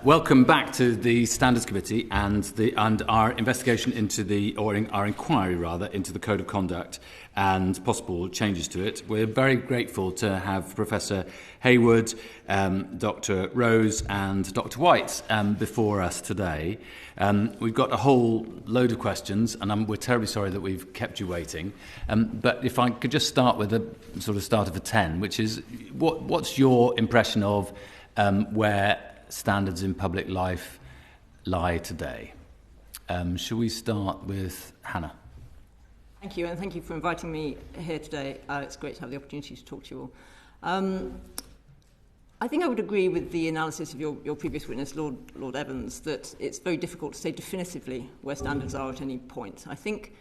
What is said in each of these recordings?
Welcome back to the Standards Committee and our investigation into our inquiry into the Code of Conduct and possible changes to it. We're very grateful to have Professor Hayward, Dr. Rose and Dr. White before us today. We've got a whole load of questions and we're terribly sorry that we've kept you waiting. But if I could just start with a sort of start of a 10, which is what's your impression of where standards in public life lie today? Shall we start with Hannah? Thank you, and thank you for inviting me here today. It's great to have the opportunity to talk to you all. I think I would agree with the analysis of your previous witness, Lord Evans, that it's very difficult to say definitively where standards are at any point. I think,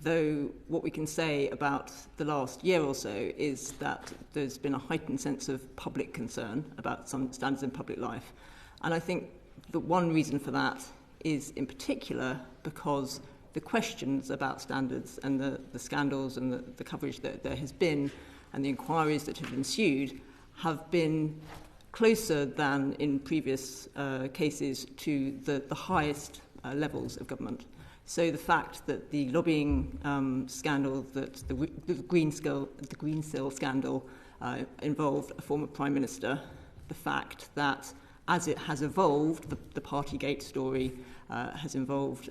though, what we can say about the last year or so is that there's been a heightened sense of public concern about some standards in public life. And I think that one reason for that is, in particular, because the questions about standards and the scandals and the coverage that there has been and the inquiries that have ensued have been closer than in previous cases to the highest levels of government. So the fact that the lobbying scandal, that the Greensill scandal involved a former Prime Minister, the fact that as it has evolved, the Partygate story has involved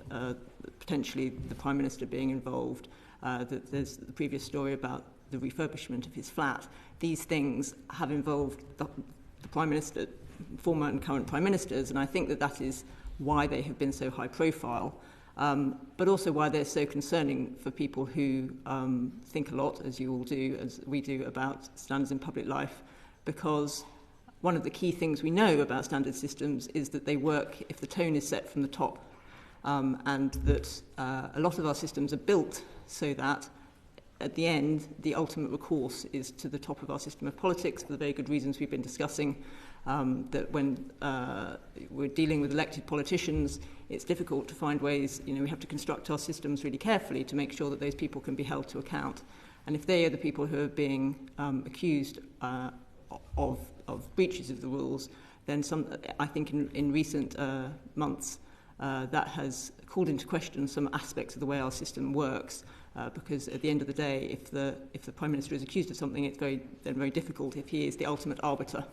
potentially the Prime Minister being involved, that there's the previous story about the refurbishment of his flat. These things have involved the Prime Minister, former and current Prime Ministers, and I think that is why they have been so high profile, but also why they're so concerning for people who think a lot, as you all do, as we do, about standards in public life, because one of the key things we know about standard systems is that they work if the tone is set from the top, and that a lot of our systems are built so that at the end the ultimate recourse is to the top of our system of politics, for the very good reasons we've been discussing, that when we're dealing with elected politicians, it's difficult to find ways, we have to construct our systems really carefully to make sure that those people can be held to account. And if they are the people who are being accused of breaches of the rules, then I think in recent months that has called into question some aspects of the way our system works, because at the end of the day, if the Prime Minister is accused of something, it's very difficult if he is the ultimate arbiter.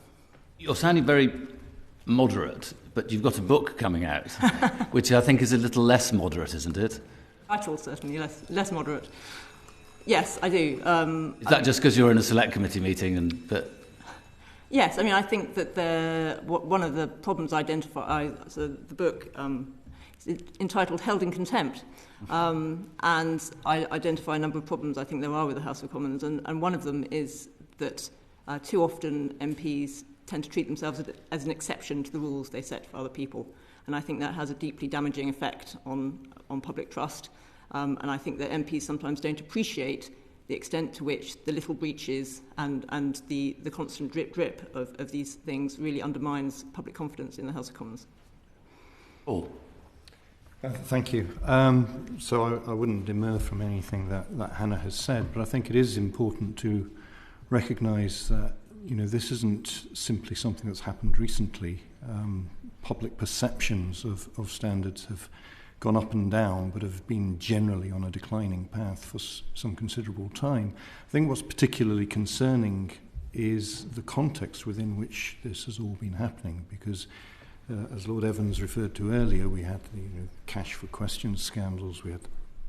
You're sounding very moderate, but you've got a book coming out, which I think is a little less moderate, isn't it? Title certainly less moderate. Yes, I do. Is that just because you're in a select committee meeting Yes, I think that one of the problems identified, so the book is entitled Held in Contempt, and I identify a number of problems I think there are with the House of Commons, and one of them is that too often MPs tend to treat themselves as an exception to the rules they set for other people, and I think that has a deeply damaging effect on public trust, and I think that MPs sometimes don't appreciate the extent to which the little breaches and the constant drip of these things really undermines public confidence in the House of Commons. Paul. Thank you. So I wouldn't demur from anything that Hannah has said, but I think it is important to recognise that this isn't simply something that's happened recently. Public perceptions of standards have gone up and down, but have been generally on a declining path for some considerable time. I think what's particularly concerning is the context within which this has all been happening, because as Lord Evans referred to earlier, we had the cash for questions scandals, we had the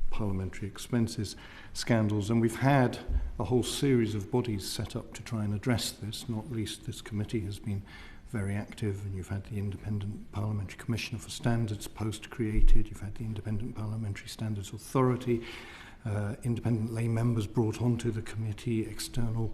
parliamentary expenses scandals, and we've had a whole series of bodies set up to try and address this. Not least this committee has been very active, and you've had the Independent Parliamentary Commissioner for Standards Post created, you've had the Independent Parliamentary Standards Authority, independent lay members brought onto the committee, external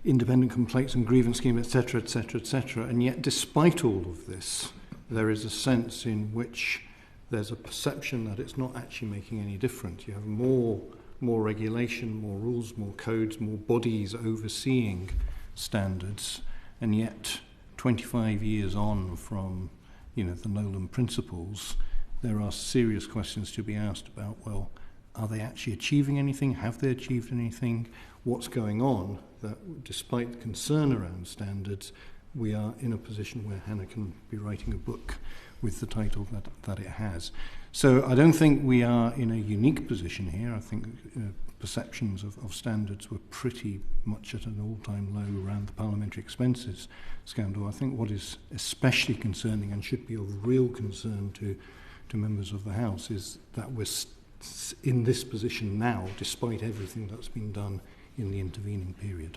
independent complaints and grievance scheme, etc., etc., etc. And yet, despite all of this, there is a sense in which there's a perception that it's not actually making any difference. You have more regulation, more rules, more codes, more bodies overseeing standards, and yet 25 years on from the Nolan principles, there are serious questions to be asked about, well, are they actually achieving anything? Have they achieved anything? What's going on that, despite the concern around standards, we are in a position where Hannah can be writing a book with the title that it has. So I don't think we are in a unique position here. I think perceptions of standards were pretty much at an all-time low around the parliamentary expenses scandal. I think what is especially concerning and should be of real concern to members of the House is that we're in this position now, despite everything that's been done in the intervening period.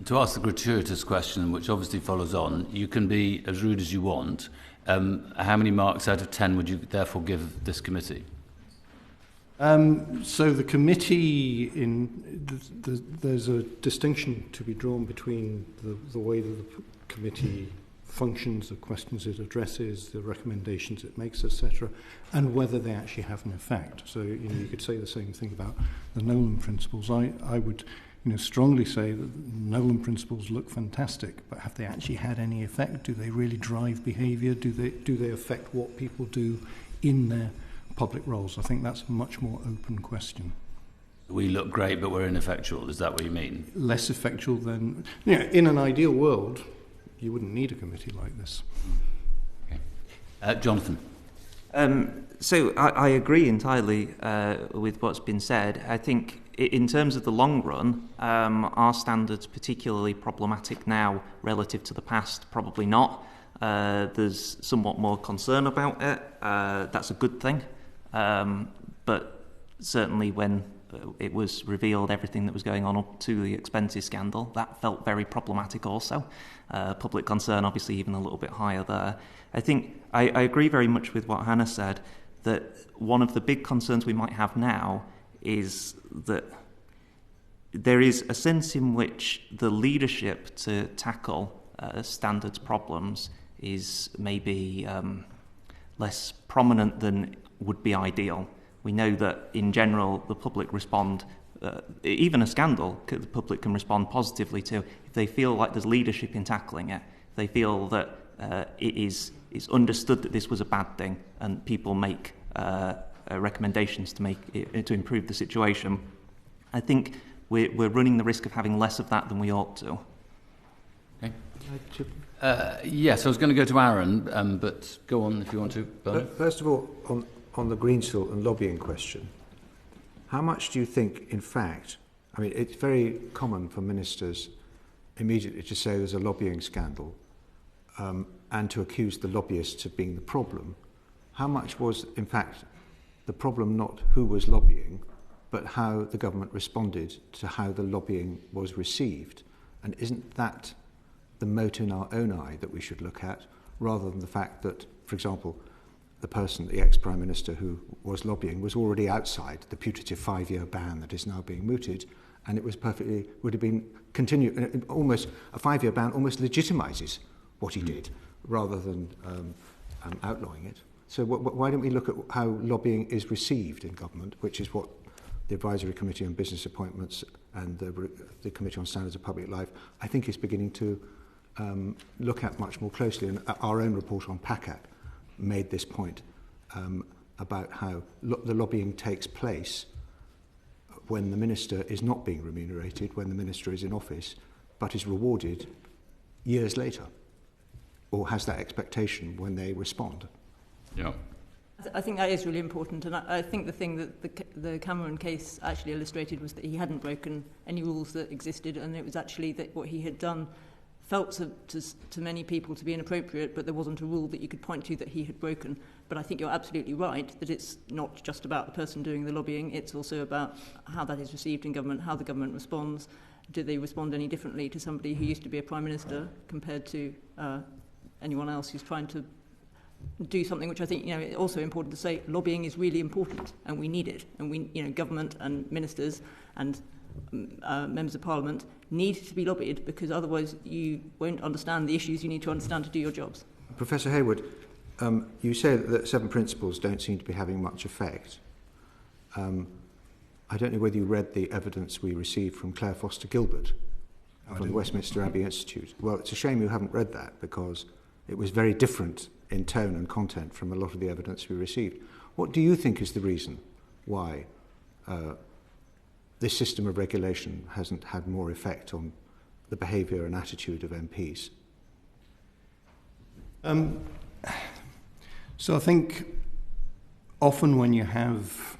To ask the gratuitous question, which obviously follows on, you can be as rude as you want. How many marks out of 10 would you therefore give this committee? So the committee, there's a distinction to be drawn between the way that the committee functions, the questions it addresses, the recommendations it makes, etc., and whether they actually have an effect. So you could say the same thing about the Nolan principles. I would strongly say that Nolan principles look fantastic, but have they actually had any effect? Do they really drive behaviour? Do they affect what people do in their public roles? I think that's a much more open question. We look great, but we're ineffectual. Is that what you mean? Less effectual than... in an ideal world, you wouldn't need a committee like this. Okay. Jonathan? So I agree entirely with what's been said. I think in terms of the long run, are standards particularly problematic now relative to the past? Probably not. There's somewhat more concern about it. That's a good thing. But certainly when it was revealed everything that was going on up to the expenses scandal, that felt very problematic also. Public concern obviously even a little bit higher there. I think I agree very much with what Hannah said, that one of the big concerns we might have now is that there is a sense in which the leadership to tackle standards problems is maybe less prominent than would be ideal. We know that in general the public respond, even a scandal, the public can respond positively to if they feel like there's leadership in tackling it. They feel that it's understood that this was a bad thing, and people make recommendations to improve the situation. I think we're running the risk of having less of that than we ought to. Okay. Yes, I was going to go to Aaron, but go on if you want to. Bernard. First of all, on the Greensill and lobbying question, how much do you think, in fact, I mean, it's very common for ministers immediately to say there's a lobbying scandal and to accuse the lobbyists of being the problem. How much was, in fact, the problem not who was lobbying, but how the government responded to how the lobbying was received? And isn't that the mote in our own eye that we should look at, rather than the fact that, for example, the ex-Prime Minister who was lobbying was already outside the putative 5-year ban that is now being mooted, and it was would have been continued, almost a 5-year ban almost legitimises what he did, rather than outlawing it. So why don't we look at how lobbying is received in government, which is what the Advisory Committee on Business Appointments and the Committee on Standards of Public Life, I think, is beginning to look at much more closely. And our own report on PACAC made this point about how the lobbying takes place when the minister is not being remunerated, when the minister is in office, but is rewarded years later, or has that expectation when they respond. Yeah. I think that is really important, and I think the thing that the Cameron case actually illustrated was that he hadn't broken any rules that existed, and it was actually that what he had done felt to many people to be inappropriate, but there wasn't a rule that you could point to that he had broken. But I think you're absolutely right that it's not just about the person doing the lobbying, it's also about how that is received in government, how the government responds. Do they respond any differently to somebody who used to be a Prime Minister compared to anyone else who's trying to do something, which I think, it's also important to say, lobbying is really important and we need it. And we, government and ministers and members of Parliament need to be lobbied, because otherwise you won't understand the issues you need to understand to do your jobs. Professor Hayward, you say that 7 principles don't seem to be having much effect. I don't know whether you read the evidence we received from Claire Foster Gilbert from the Westminster Abbey Institute. Well, it's a shame you haven't read that, because it was very different in tone and content from a lot of the evidence we received. What do you think is the reason why this system of regulation hasn't had more effect on the behaviour and attitude of MPs? So I think often when you have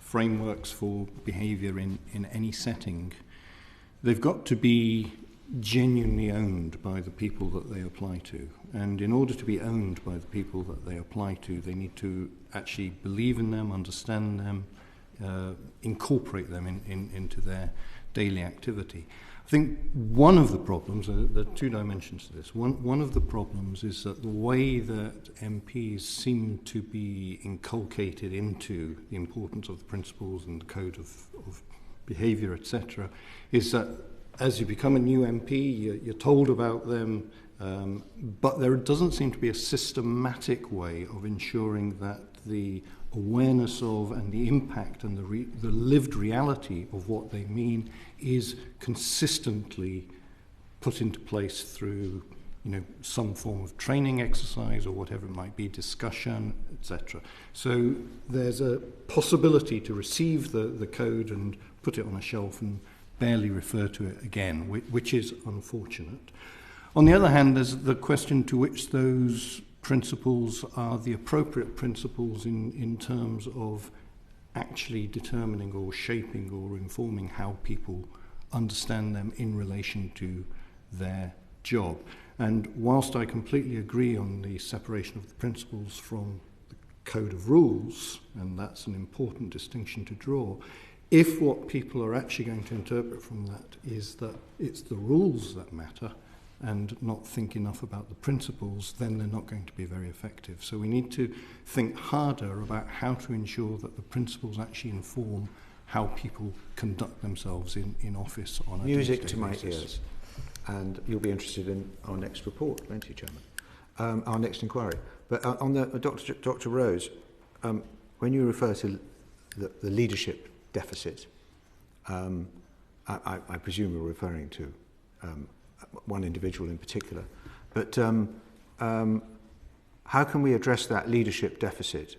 frameworks for behaviour in any setting, they've got to be genuinely owned by the people that they apply to. And in order to be owned by the people that they apply to, they need to actually believe in them, understand them, incorporate them into their daily activity. I think one of the problems, there are two dimensions to this. One of the problems is that the way that MPs seem to be inculcated into the importance of the principles and the code of behaviour, etc., is that as you become a new MP, you're told about them, but there doesn't seem to be a systematic way of ensuring that the awareness of and the impact and the lived reality of what they mean is consistently put into place through, some form of training exercise or whatever it might be, discussion, etc. So there's a possibility to receive the code and put it on a shelf and barely refer to it again, which is unfortunate. On the other hand, there's the question to which those principles are the appropriate principles in terms of actually determining or shaping or informing how people understand them in relation to their job. And whilst I completely agree on the separation of the principles from the code of rules, and that's an important distinction to draw, if what people are actually going to interpret from that is that it's the rules that matter and not think enough about the principles, then they're not going to be very effective. So we need to think harder about how to ensure that the principles actually inform how people conduct themselves in office on a music to my basis. ears. And you'll be interested in our next report, won't you, Chairman? Our next inquiry. But on the Dr. Rose, when you refer to the leadership deficit, I presume you're referring to one individual in particular. But how can we address that leadership deficit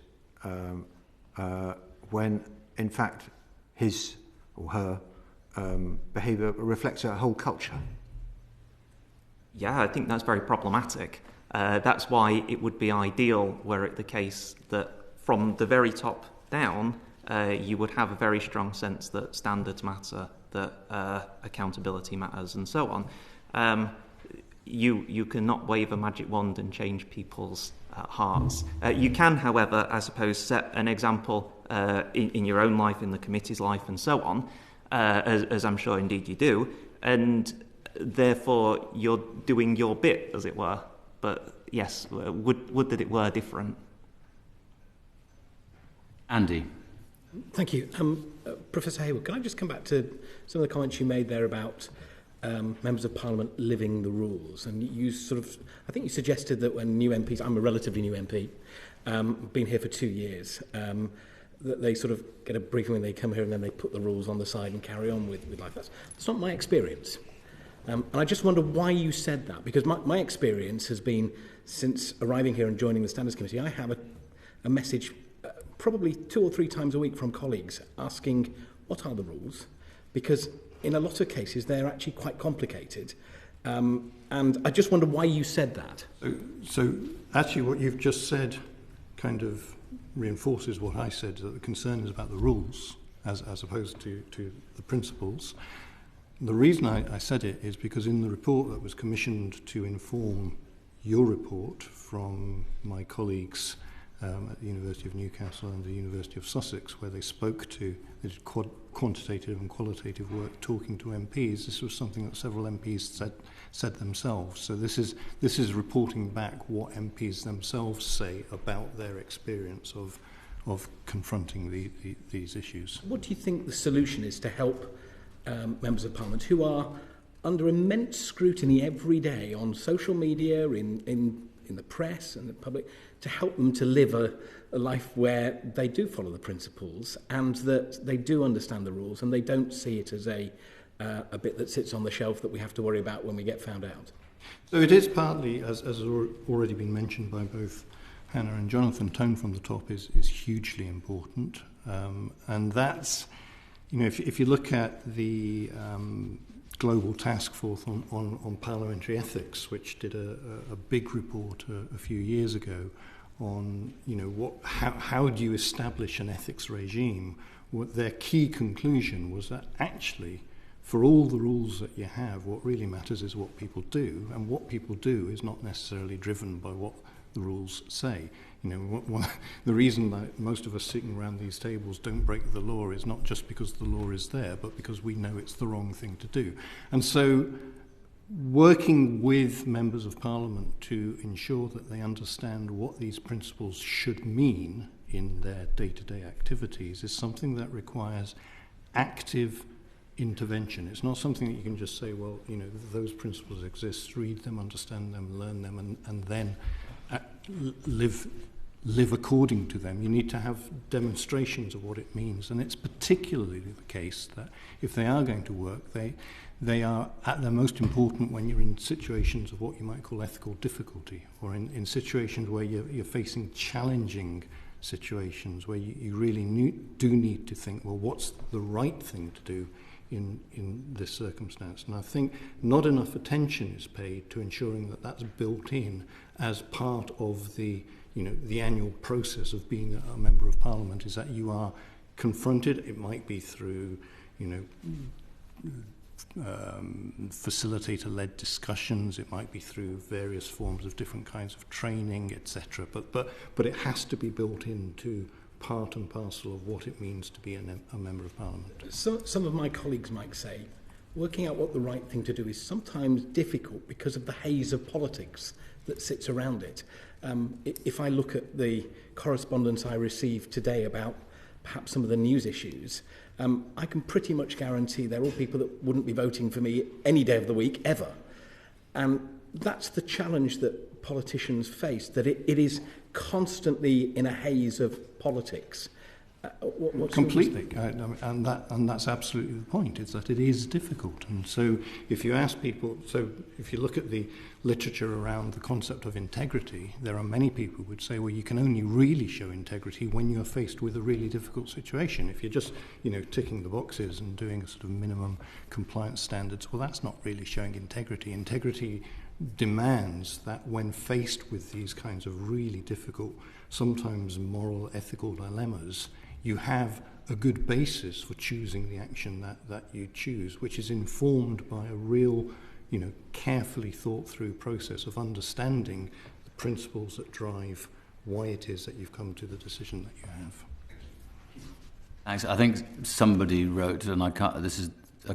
when, in fact, his or her behaviour reflects a whole culture? Yeah, I think that's very problematic. That's why it would be ideal were it the case that from the very top down, you would have a very strong sense that standards matter, that accountability matters, and so on. You cannot wave a magic wand and change people's hearts. You can, however, I suppose, set an example in your own life, in the committee's life, and so on, as I'm sure indeed you do, and therefore you're doing your bit, as it were. But yes, would that it were different. Andy. Thank you. Professor Hayward, can I just come back to some of the comments you made there about members of Parliament living the rules? And you I think you suggested that when new MPs, I'm a relatively new MP, been here for 2 years, that they sort of get a briefing when they come here and then they put the rules on the side and carry on with life. That's not my experience. And I just wonder why you said that, because my experience has been, since arriving here and joining the Standards Committee, I have a message probably 2 or 3 times a week from colleagues asking, what are the rules? Because in a lot of cases, they're actually quite complicated. And I just wonder why you said that. So actually what you've just said kind of reinforces what I said, that the concern is about the rules as opposed to the principles. The reason I said it is because in the report that was commissioned to inform your report from my colleagues at the University of Newcastle and the University of Sussex, where they did quantitative and qualitative work talking to MPs, this was something that several MPs said themselves. So this is reporting back what MPs themselves say about their experience of confronting these issues. What do you think the solution is to help members of Parliament who are under immense scrutiny every day on social media, in the press and the public, to help them to live a life where they do follow the principles and that they do understand the rules and they don't see it as a bit that sits on the shelf that we have to worry about when we get found out? So it is partly, as has already been mentioned by both Hannah and Jonathan, tone from the top is hugely important. And that's, if you look at the global task force on parliamentary ethics, which did a big report a few years ago on, how do you establish an ethics regime. Their key conclusion was that actually, for all the rules that you have, what really matters is what people do, and what people do is not necessarily driven by what the rules say. The reason that most of us sitting around these tables don't break the law is not just because the law is there, but because we know it's the wrong thing to do. And so working with members of Parliament to ensure that they understand what these principles should mean in their day-to-day activities is something that requires active intervention. It's not something that you can just say, well, those principles exist, read them, understand them, learn them, and then live according to them. You need to have demonstrations of what it means, and it's particularly the case that if they are going to work, they are at their most important when you're in situations of what you might call ethical difficulty, or in situations where you're facing challenging situations, where you really do need to think, well, what's the right thing to do in this circumstance? And I think not enough attention is paid to ensuring that that's built in as part of the annual process of being a member of Parliament, is that you are confronted. It might be through facilitator-led discussions, it might be through various forms of different kinds of training, etc. But it has to be built into part and parcel of what it means to be a member of Parliament. Some of my colleagues might say working out what the right thing to do is sometimes difficult because of the haze of politics that sits around it. If I look at the correspondence I received today about perhaps some of the news issues, I can pretty much guarantee they're all people that wouldn't be voting for me any day of the week, ever. And that's the challenge that politicians face, that it is constantly in a haze of politics. Completely, and that's absolutely the point. It's that it is difficult, and so if you ask people, if you look at the literature around the concept of integrity, there are many people who would say, well, you can only really show integrity when you're faced with a really difficult situation. If you're just, ticking the boxes and doing a sort of minimum compliance standards, well, that's not really showing integrity. Integrity demands that when faced with these kinds of really difficult, sometimes moral, ethical dilemmas, you have a good basis for choosing the action that you choose, which is informed by a real, carefully thought through process of understanding the principles that drive why it is that you've come to the decision that you have. Thanks. I think somebody wrote, and I can't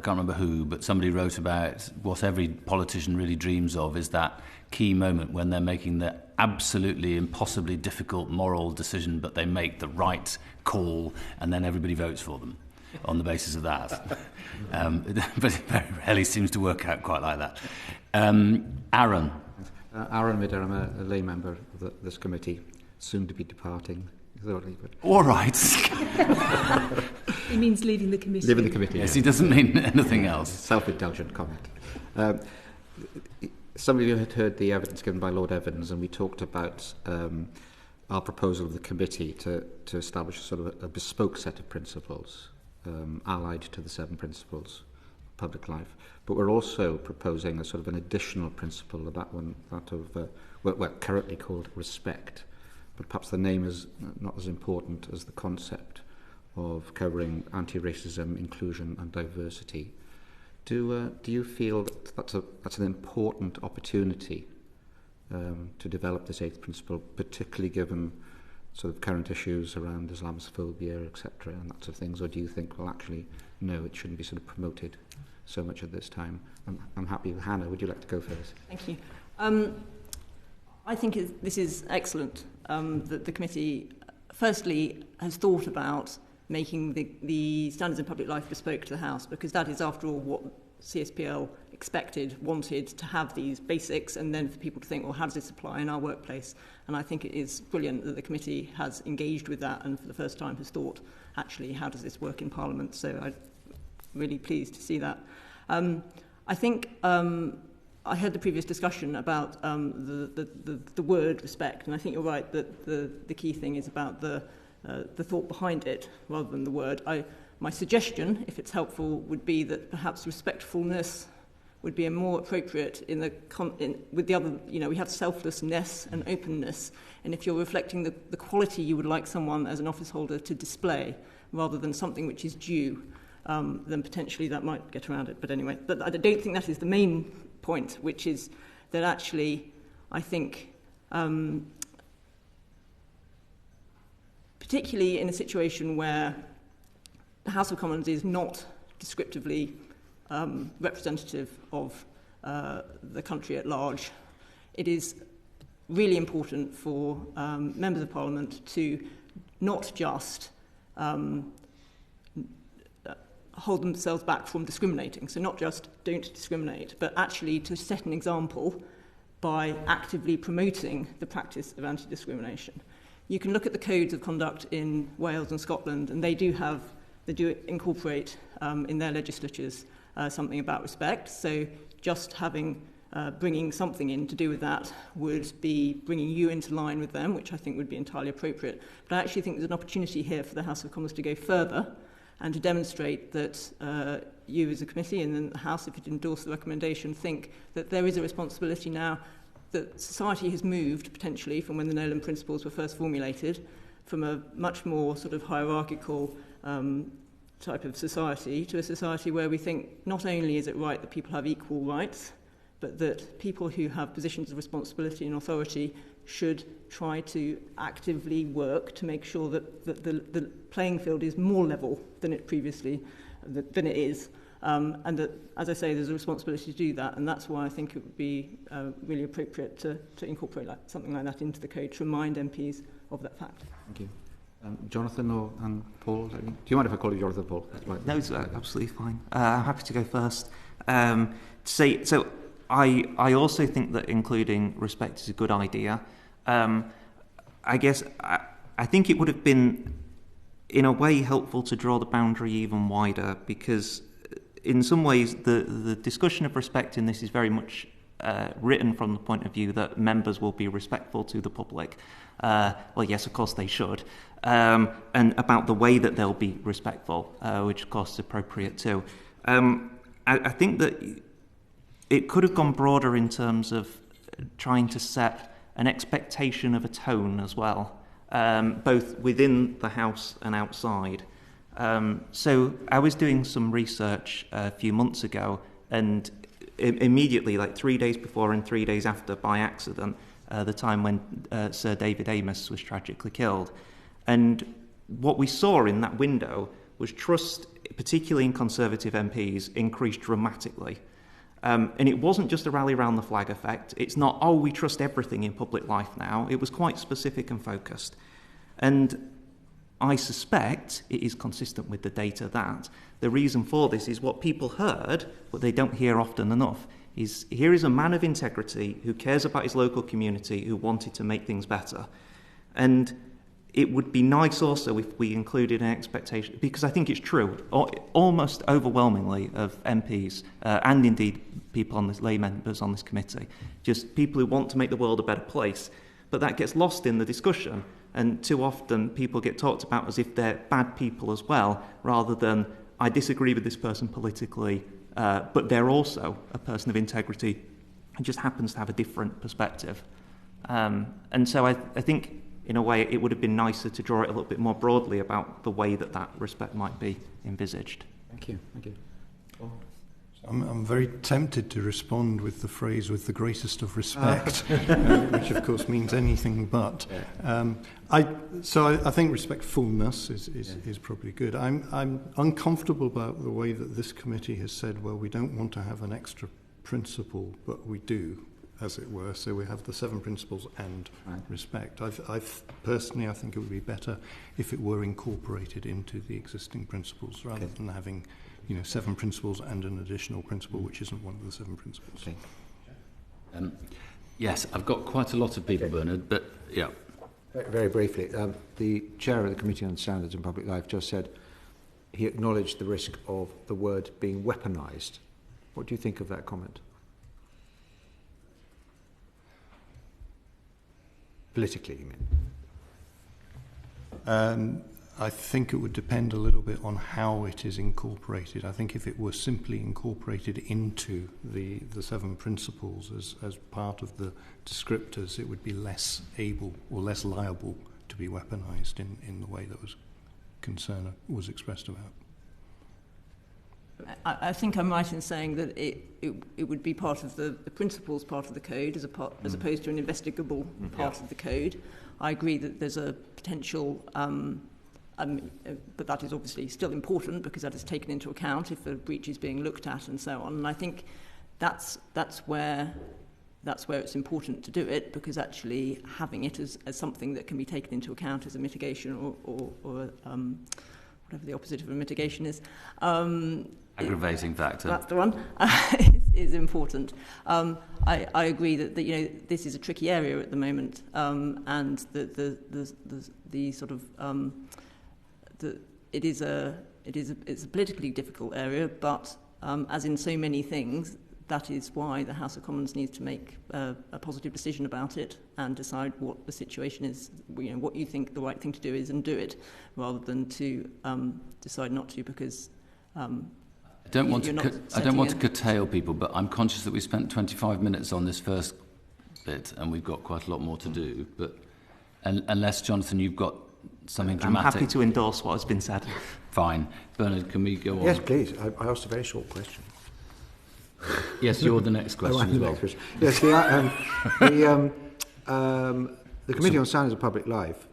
remember who, but somebody wrote about what every politician really dreams of is that key moment when they're making the absolutely impossibly difficult moral decision, but they make the right call, and then everybody votes for them on the basis of that. But it very rarely seems to work out quite like that. Aaron. Aaron Midder, I'm a lay member of this committee, soon to be departing. All right. He means leaving the committee. Leaving the committee, yes. He doesn't mean anything else. Self-indulgent comment. Some of you had heard the evidence given by Lord Evans, and we talked about our proposal of the committee to establish a sort of a bespoke set of principles allied to the 7 principles of public life. But we're also proposing a sort of an additional principle, that of currently called respect. But perhaps the name is not as important as the concept of covering anti-racism, inclusion and diversity. Do you feel that that's an important opportunity to develop this 8th principle, particularly given sort of current issues around Islamophobia, etc., and that sort of things? Or do you think, well, actually, no, it shouldn't be sort of promoted so much at this time? I'm happy with Hannah. Would you like to go first? Thank you. I think this is excellent that the committee, firstly, has thought about making the standards in public life bespoke to the House, because that is, after all, what CSPL wanted to have these basics, and then for people to think, well, how does this apply in our workplace? And I think it is brilliant that the committee has engaged with that and for the first time has thought, actually, how does this work in Parliament? So I'm really pleased to see that. I think I heard the previous discussion about the word respect, and I think you're right that the key thing is about the thought behind it rather than the word. My suggestion, if it's helpful, would be that perhaps respectfulness would be a more appropriate with the other, we have selflessness and openness, and if you're reflecting the quality you would like someone as an office holder to display, rather than something which is due, then potentially that might get around it. But anyway, but I don't think that is the main point, which is that actually, I think, particularly in a situation where the House of Commons is not descriptively representative of the country at large, it is really important for members of Parliament to not just hold themselves back from discriminating. So not just don't discriminate, but actually to set an example by actively promoting the practice of anti-discrimination. You can look at the codes of conduct in Wales and Scotland, and they do incorporate in their legislatures something about respect. So just bringing something in to do with that would be bringing you into line with them, which I think would be entirely appropriate. But I actually think there's an opportunity here for the House of Commons to go further and to demonstrate that you as a committee and then the House, if it endorse the recommendation, think that there is a responsibility now that society has moved potentially from when the Nolan principles were first formulated, from a much more sort of hierarchical type of society to a society where we think not only is it right that people have equal rights, but that people who have positions of responsibility and authority should try to actively work to make sure that the playing field is more level than it is, and that, as I say, there's a responsibility to do that, and that's why I think it would be really appropriate to incorporate something like that into the code to remind MPs of that fact. Thank you. Jonathan and Paul, do you mind if I call you Jonathan, Paul? No, it's absolutely fine. I'm happy to go first. So I also think that including respect is a good idea. I guess I think it would have been, in a way, helpful to draw the boundary even wider, because in some ways the discussion of respect in this is very much written from the point of view that members will be respectful to the public. Well, yes, of course they should. And about the way that they'll be respectful, which of course is appropriate too. I think that it could have gone broader in terms of trying to set an expectation of a tone as well, both within the House and outside. So I was doing some research a few months ago, and immediately, like 3 days before and 3 days after, by accident, the time when Sir David Amess was tragically killed. And what we saw in that window was trust, particularly in Conservative MPs, increased dramatically. And it wasn't just a rally around the flag effect. It's not, oh, we trust everything in public life now. It was quite specific and focused. And I suspect it is consistent with the data that the reason for this is what people heard, but they don't hear often enough, is here is a man of integrity who cares about his local community, who wanted to make things better. And it would be nice also if we included an expectation, because I think it's true, almost overwhelmingly of MPs, and indeed people on this, lay members on this committee, just people who want to make the world a better place. But that gets lost in the discussion, and too often people get talked about as if they're bad people as well, rather than, I disagree with this person politically, but they're also a person of integrity who just happens to have a different perspective. And so I think, in a way, it would have been nicer to draw it a little bit more broadly about the way that respect might be envisaged. Thank you. Thank you. Oh. I'm very tempted to respond with the phrase "with the greatest of respect," which of course means anything but. I think respectfulness is probably good. I'm uncomfortable about the way that this committee has said, well, we don't want to have an extra principle, but we do, as it were. So we have the 7 principles and respect. Personally, I think it would be better if it were incorporated into the existing principles rather than having 7 principles and an additional principle which isn't one of the 7 principles. Okay. Yes, I've got quite a lot of people, Bernard, but yeah. Very briefly, the chair of the Committee on Standards and Public Life just said he acknowledged the risk of the word being weaponised. What do you think of that comment? Politically, you mean? I think it would depend a little bit on how it is incorporated. I think if it were simply incorporated into the 7 principles as part of the descriptors, it would be less able or less liable to be weaponised in the way that concern was expressed about. I think I'm right in saying that it would be part of the principles part of the code as opposed to an investigable part of the code. I agree that there's a potential, but that is obviously still important because that is taken into account if a breach is being looked at and so on. And I think that's where it's important to do it, because actually having it as something that can be taken into account as a mitigation or whatever the opposite of a mitigation is. Aggravating factor. That's the one. is important. I agree that this is a tricky area at the moment, and the sort of it's a politically difficult area, but as in so many things, that is why the House of Commons needs to make a positive decision about it and decide what the situation is, what you think the right thing to do is, and do it, rather than to decide not to, because I don't want to curtail people, but I'm conscious that we spent 25 minutes on this first bit and we've got quite a lot more to do. But unless, Jonathan, you've got something dramatic. I'm happy to endorse what has been said. Fine. Bernard, can we go on? Yes, please. I asked a very short question. Yes, you're the next question as well. Yes, the Committee on Standards of Public Life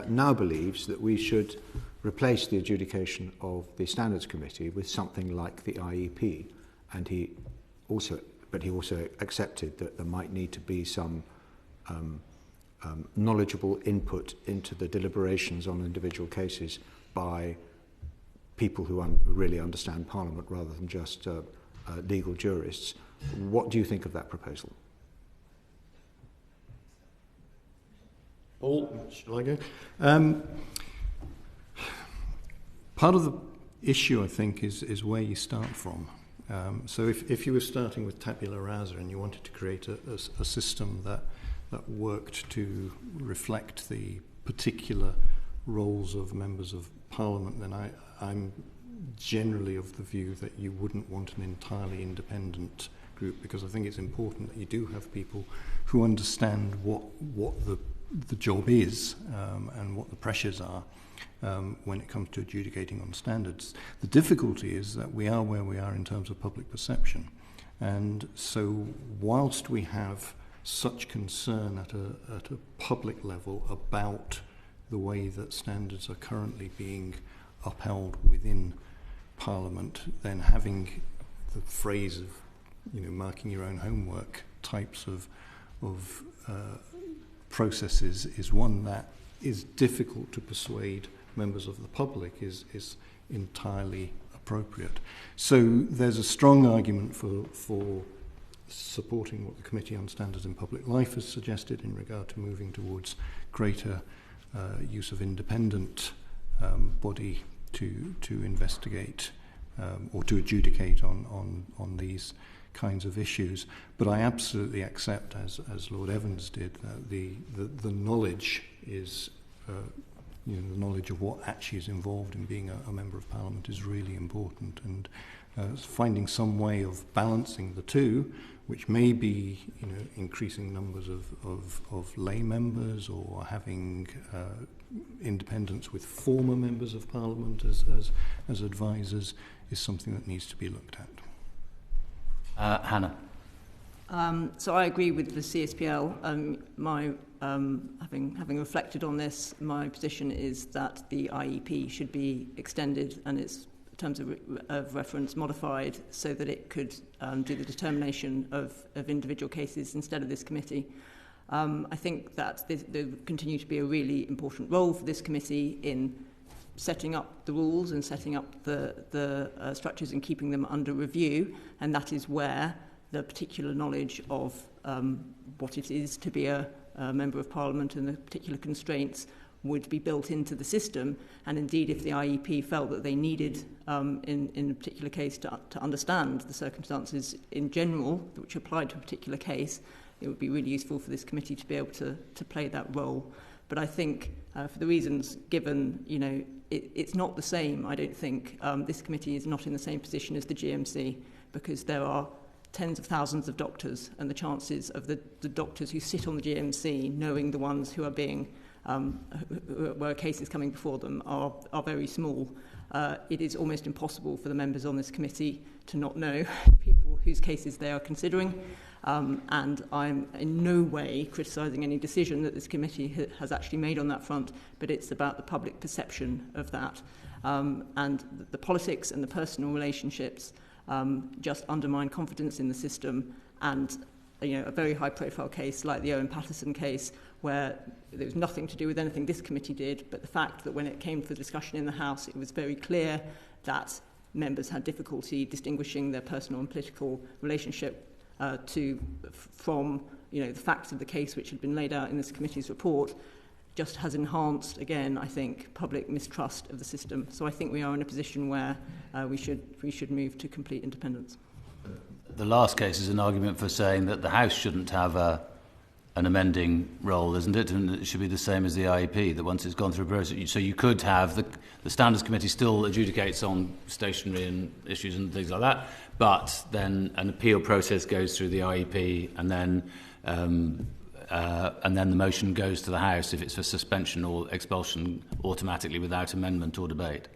now believes that we should replace the adjudication of the Standards Committee with something like the IEP, and he also accepted that there might need to be some knowledgeable input into the deliberations on individual cases by people who really understand Parliament rather than just legal jurists. What do you think of that proposal? Paul, shall I go? Part of the issue, I think, is where you start from. So if you were starting with tabula rasa and you wanted to create a system that worked to reflect the particular roles of members of Parliament, then I'm generally of the view that you wouldn't want an entirely independent group, because I think it's important that you do have people who understand what the job is and what the pressures are when it comes to adjudicating on standards. The difficulty is that we are where we are in terms of public perception, and so whilst we have such concern at a public level about the way that standards are currently being upheld within Parliament, then having the phrase of marking your own homework types of processes is one that is difficult to persuade members of the public is entirely appropriate. So there's a strong argument for supporting what the Committee on Standards in Public Life has suggested in regard to moving towards greater use of independent body to investigate or to adjudicate on these kinds of issues. But I absolutely accept, as Lord Evans did, that the knowledge is the knowledge of what actually is involved in being a member of Parliament is really important, and finding some way of balancing the two, which may be increasing numbers of lay members or having independence with former members of Parliament as advisors, is something that needs to be looked at. Hannah. So I agree with the CSPL. Having reflected on this, my position is that the IEP should be extended and its terms of reference modified so that it could do the determination of individual cases instead of this committee. I think that there continue to be a really important role for this committee in setting up the rules and setting up the structures and keeping them under review, and that is where the particular knowledge of what it is to be a member of Parliament and the particular constraints would be built into the system. And indeed, if the IEP felt that they needed, in a particular case, to understand the circumstances in general, which applied to a particular case, it would be really useful for this committee to be able to play that role. But I think for the reasons given, it's not the same. I don't think this committee is not in the same position as the GMC, because there are tens of thousands of doctors, and the chances of the doctors who sit on the GMC knowing the ones who are being where a case is coming before them are very small. It is almost impossible for the members on this committee to not know people whose cases they are considering. And I'm in no way criticising any decision that this committee has actually made on that front, but it's about the public perception of that. And the politics and the personal relationships just undermine confidence in the system. And a very high-profile case like the Owen Patterson case, where there was nothing to do with anything this committee did, but the fact that when it came for discussion in the House, it was very clear that members had difficulty distinguishing their personal and political relationship from the facts of the case which had been laid out in this committee's report, just has enhanced, again, I think, public mistrust of the system. So I think we are in a position where we should move to complete independence. The last case is an argument for saying that the House shouldn't have an amending role, isn't it? And it should be the same as the IEP, that once it's gone through a process. So you could have the Standards Committee still adjudicates on stationery and issues and things like that, but then an appeal process goes through the IEP, and then the motion goes to the House if it's for suspension or expulsion automatically without amendment or debate.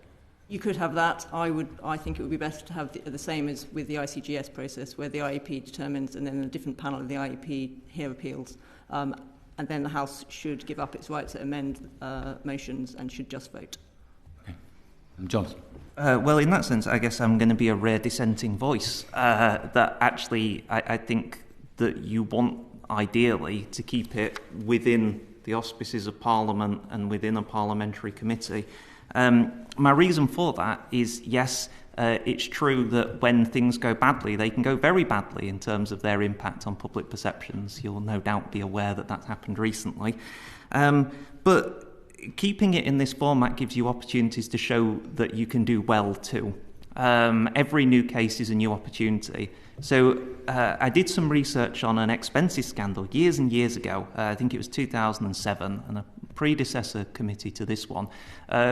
You could have that. I think it would be better to have the same as with the ICGS process, where the IEP determines and then a different panel of the IEP hear appeals. And then the House should give up its right to amend motions and should just vote. Okay. John? Well, in that sense, I guess I'm going to be a rare dissenting voice. That actually, I think that you want, ideally, to keep it within the auspices of Parliament and within a parliamentary committee. My reason for that is, yes, it's true that when things go badly, they can go very badly in terms of their impact on public perceptions. You'll no doubt be aware that that's happened recently. But keeping it in this format gives you opportunities to show that you can do well too. Every new case is a new opportunity. So I did some research on an expenses scandal years and years ago. I think it was 2007, and a predecessor committee to this one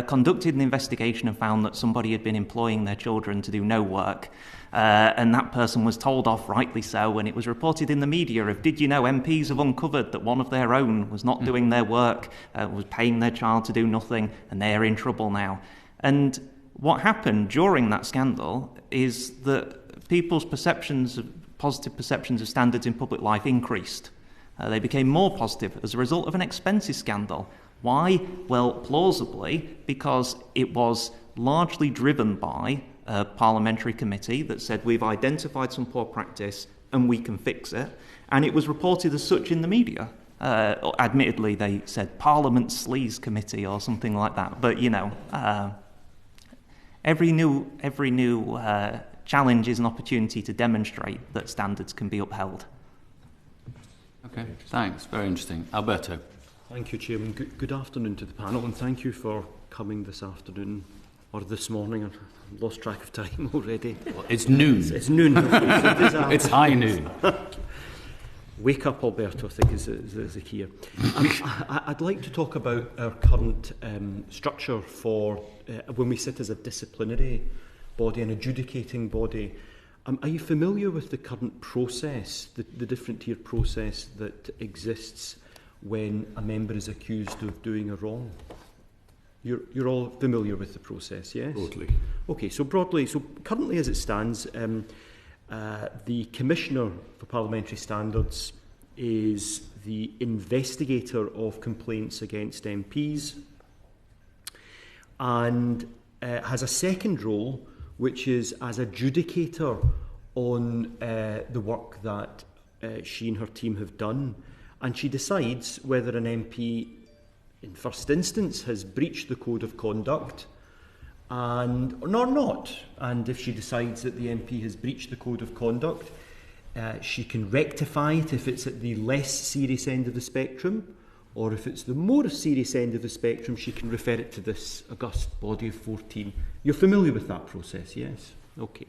conducted an investigation and found that somebody had been employing their children to do no work. And that person was told off, rightly so, and it was reported in the media of, did you know MPs have uncovered that one of their own was not doing their work, was paying their child to do nothing, and they're in trouble now. And what happened during that scandal is that people's positive perceptions of standards in public life increased. They became more positive as a result of an expenses scandal. Why? Well, plausibly, because it was largely driven by a parliamentary committee that said we've identified some poor practice and we can fix it. And it was reported as such in the media. Admittedly, they said Parliament Sleaze Committee or something like that. But, every new challenge is an opportunity to demonstrate that standards can be upheld. Okay, thanks. Very interesting. Alberto. Thank you, Chairman. Good afternoon to the panel, and thank you for coming this afternoon, or this morning. I've lost track of time already. Well, it's noon. It's noon. It's high noon. Wake up, Alberto, I think is the key here. I'd like to talk about our current structure for when we sit as a disciplinary body, an adjudicating body. Are you familiar with the current process, the different tier process that exists when a member is accused of doing a wrong? You're all familiar with the process, yes? Broadly. Okay, so broadly, so currently as it stands, the Commissioner for Parliamentary Standards is the investigator of complaints against MPs and has a second role, which is as adjudicator on the work that she and her team have done. And she decides whether an MP, in first instance, has breached the code of conduct or not. And if she decides that the MP has breached the code of conduct, she can rectify it if it's at the less serious end of the spectrum, or if it's the more serious end of the spectrum, she can refer it to this august body of 14. You're familiar with that process, yes? Okay.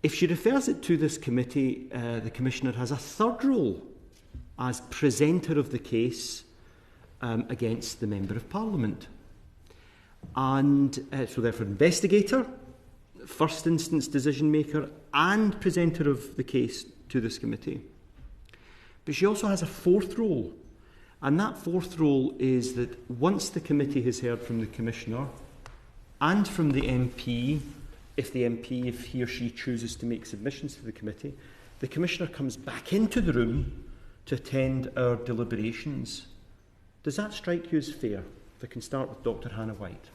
If she refers it to this committee, the Commissioner has a third role as presenter of the case against the Member of Parliament. And so therefore investigator, first instance decision maker and presenter of the case to this committee. But she also has a fourth role, and that fourth role is that once the committee has heard from the Commissioner and from the MP, if he or she chooses to make submissions to the committee, the Commissioner comes back into the room to attend our deliberations. Does that strike you as fair? If I can start with Dr. Hannah White.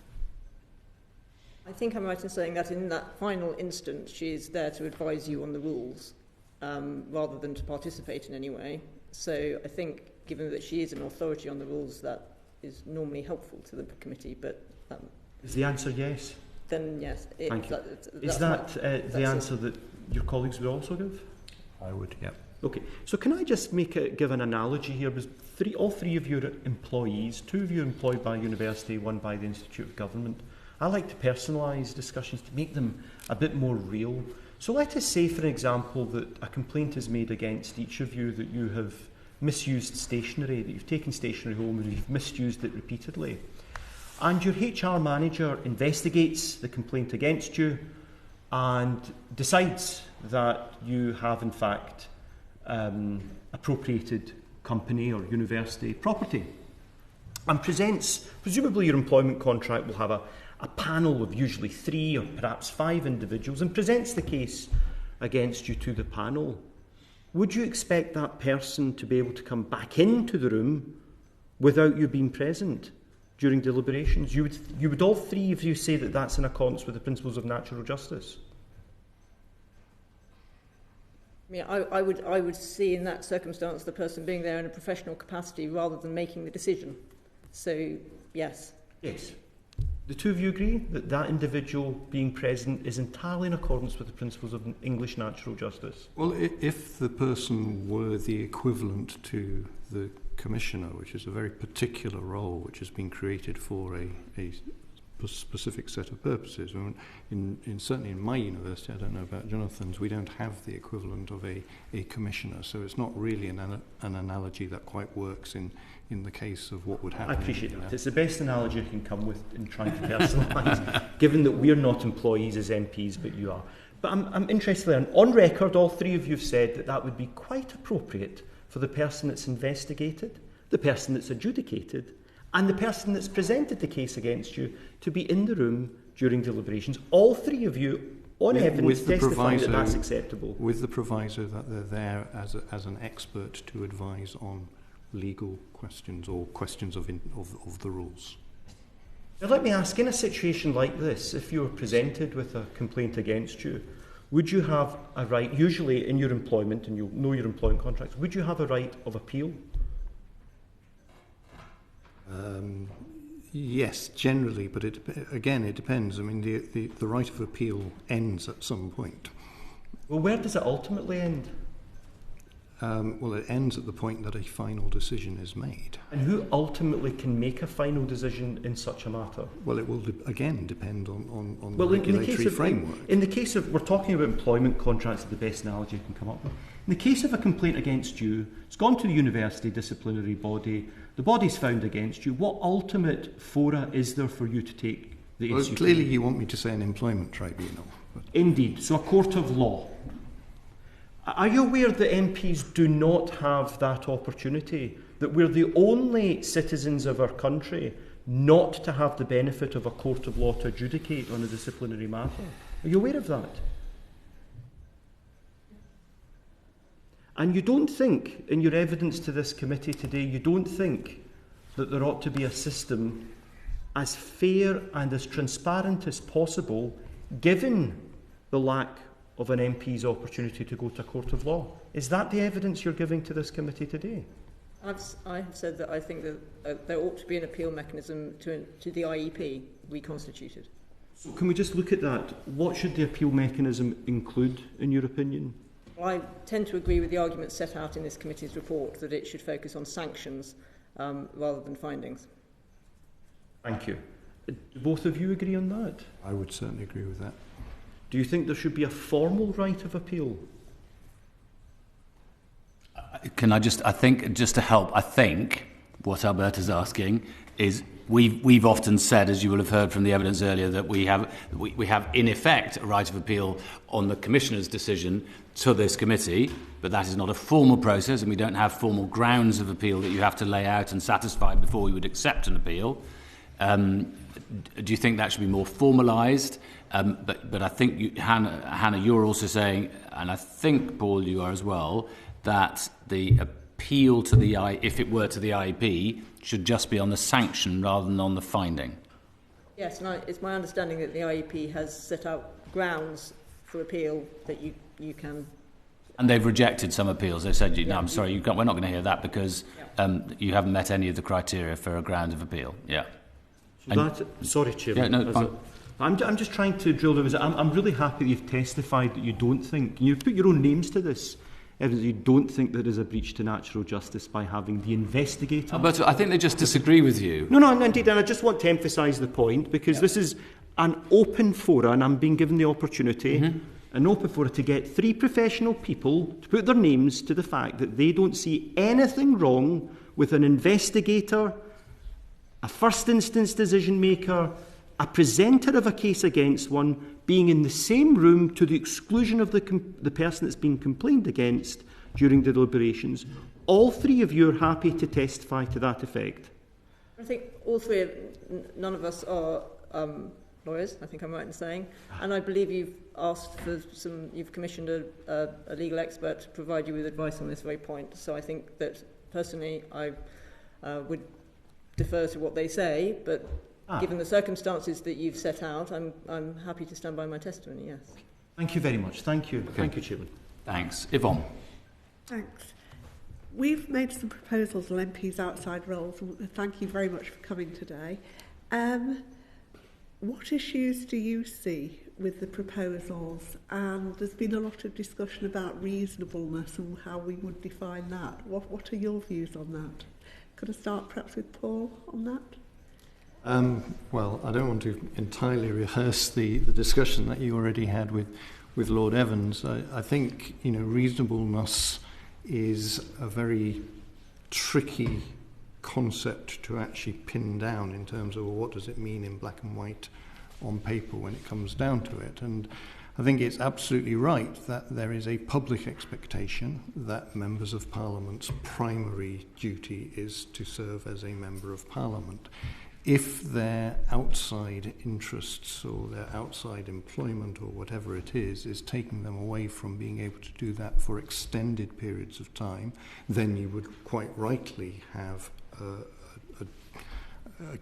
I think I'm right in saying that in that final instance, she is there to advise you on the rules, rather than to participate in any way. So I think, given that she is an authority on the rules, that is normally helpful to the committee. But is the answer yes? Then yes. Thank you. Is that the answer that your colleagues would also give? I would, yeah. Okay, so can I just give an analogy here? All three of you are employees, 2 of you are employed by a university, 1 by the Institute of Government. I like to personalise discussions to make them a bit more real. So let us say, for example, that a complaint is made against each of you that you have misused stationery, that you've taken stationery home and you've misused it repeatedly. And your HR manager investigates the complaint against you and decides that you have, in fact, appropriated company or university property, and presumably your employment contract will have a panel of usually 3 or perhaps 5 individuals, and presents the case against you to the panel. Would you expect that person to be able to come back into the room without you being present during deliberations? You would all 3 of you say that that's in accordance with the principles of natural justice? Yeah, I would see in that circumstance the person being there in a professional capacity rather than making the decision. So, yes. Yes. The 2 of you agree that that individual being present is entirely in accordance with the principles of English natural justice? Well, if the person were the equivalent to the Commissioner, which is a very particular role which has been created for a specific set of purposes. I mean, certainly in my university, I don't know about Jonathan's, we don't have the equivalent of a commissioner, so it's not really an analogy that quite works in the case of what would happen. I appreciate that. It's the best analogy I can come with in trying to personalise, given that we're not employees as MPs, but you are. But I'm interested in, on record, all 3 of you have said that that would be quite appropriate for the person that's investigated, the person that's adjudicated, and the person that's presented the case against you to be in the room during deliberations. All 3 of you, on evidence, testify that that's acceptable. With the proviso that they're there as an expert to advise on legal questions or questions of the rules. Now let me ask, in a situation like this, if you were presented with a complaint against you, would you have a right, usually in your employment, and you'll know your employment contracts, would you have a right of appeal? Yes, generally, but it depends. I mean, the right of appeal ends at some point. Well, where does it ultimately end? Well, it ends at the point that a final decision is made. And who ultimately can make a final decision in such a matter? Well, it will again depend on the regulatory framework. In the case of, we're talking about employment contracts, is the best analogy I can come up with. In the case of a complaint against you, it's gone to the university disciplinary body, the body's found against you, what ultimate fora is there for you to take the issue? Well, clearly you want me to say an employment tribunal. But indeed, so a court of law. Are you aware that MPs do not have that opportunity? That we're the only citizens of our country not to have the benefit of a court of law to adjudicate on a disciplinary matter? Are you aware of that? And you don't think, in your evidence to this committee today, you don't think that there ought to be a system as fair and as transparent as possible, given the lack of an MP's opportunity to go to a court of law? Is that the evidence you're giving to this committee today? I have said that I think that there ought to be an appeal mechanism to the IEP reconstituted. So can we just look at that? What should the appeal mechanism include, in your opinion? Well, I tend to agree with the arguments set out in this committee's report that it should focus on sanctions rather than findings. Thank you. Do both of you agree on that? I would certainly agree with that. Do you think there should be a formal right of appeal? Can I just, I think, just to help, I think what Alberta's asking is we've often said, as you will have heard from the evidence earlier, that we have in effect a right of appeal on the Commissioner's decision to this committee, but that is not a formal process, and we don't have formal grounds of appeal that you have to lay out and satisfy before we would accept an appeal. Do you think that should be more formalised? But I think, Hannah, you're also saying, and I think, Paul, you are as well, that the appeal to the if it were to the IEP, should just be on the sanction rather than on the finding. Yes, and it's my understanding that the IEP has set out grounds for appeal that you can. And they've rejected some appeals. They've said, no, I'm sorry, we're not going to hear that because you haven't met any of the criteria for a ground of appeal. Yeah. Sorry, Chairman. Yeah, no, I'm just trying to drill down. I'm really happy that you've testified that you don't think, you've put your own names to this, evidence you don't think there is a breach to natural justice by having the investigator. But I think they just disagree with you. No, indeed, and I just want to emphasise the point, because this is an open forum, and I'm being given the opportunity, an open forum to get three professional people to put their names to the fact that they don't see anything wrong with an investigator, a first instance decision maker, a presenter of a case against one, being in the same room to the exclusion of the person that's been complained against during the deliberations. All three of you are happy to testify to that effect. I think all three, none of us are lawyers, I think I'm right in saying, and I believe you've asked for you've commissioned a legal expert to provide you with advice on this very point. So I think that personally I would defer to what they say, but given the circumstances that you've set out, I'm happy to stand by my testimony, yes. Thank you very much. Thank you. Okay. Thank you, Chairman. Thanks. Yvonne. Thanks. We've made some proposals on MPs' outside roles, and thank you very much for coming today. What issues do you see with the proposals? And there's been a lot of discussion about reasonableness and how we would define that. What are your views on that? Could I start perhaps with Paul on that? Well, I don't want to entirely rehearse the discussion that you already had with Lord Evans. I think, reasonableness is a very tricky concept to actually pin down in terms of what does it mean in black and white on paper when it comes down to it. And I think it's absolutely right that there is a public expectation that members of Parliament's primary duty is to serve as a member of Parliament. If their outside interests or their outside employment or whatever it is taking them away from being able to do that for extended periods of time, then you would quite rightly have a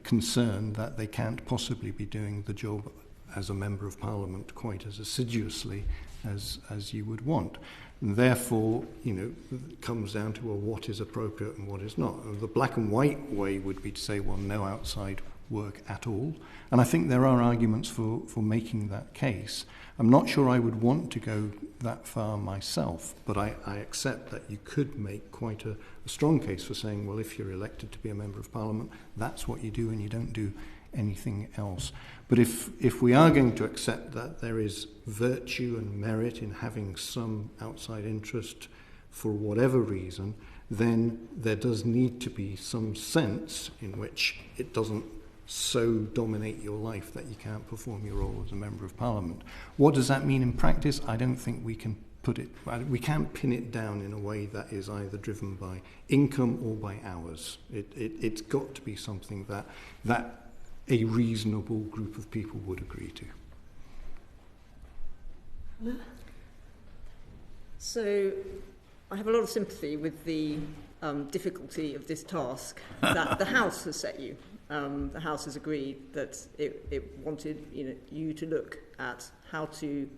concern that they can't possibly be doing the job as a member of Parliament quite as assiduously as you would want. And therefore, it comes down to, well, what is appropriate and what is not. The black and white way would be to say, well, no outside work at all. And I think there are arguments for making that case. I'm not sure I would want to go that far myself, but I accept that you could make quite a strong case for saying, well, if you're elected to be a member of Parliament, that's what you do and you don't do anything else. But if we are going to accept that there is virtue and merit in having some outside interest for whatever reason, then there does need to be some sense in which it doesn't so dominate your life that you can't perform your role as a member of Parliament. What does that mean in practice? I don't think we can we can't pin it down in a way that is either driven by income or by hours. It's got to be something that a reasonable group of people would agree to. So I have a lot of sympathy with the difficulty of this task that the House has set you. The House has agreed that it wanted you to look at how to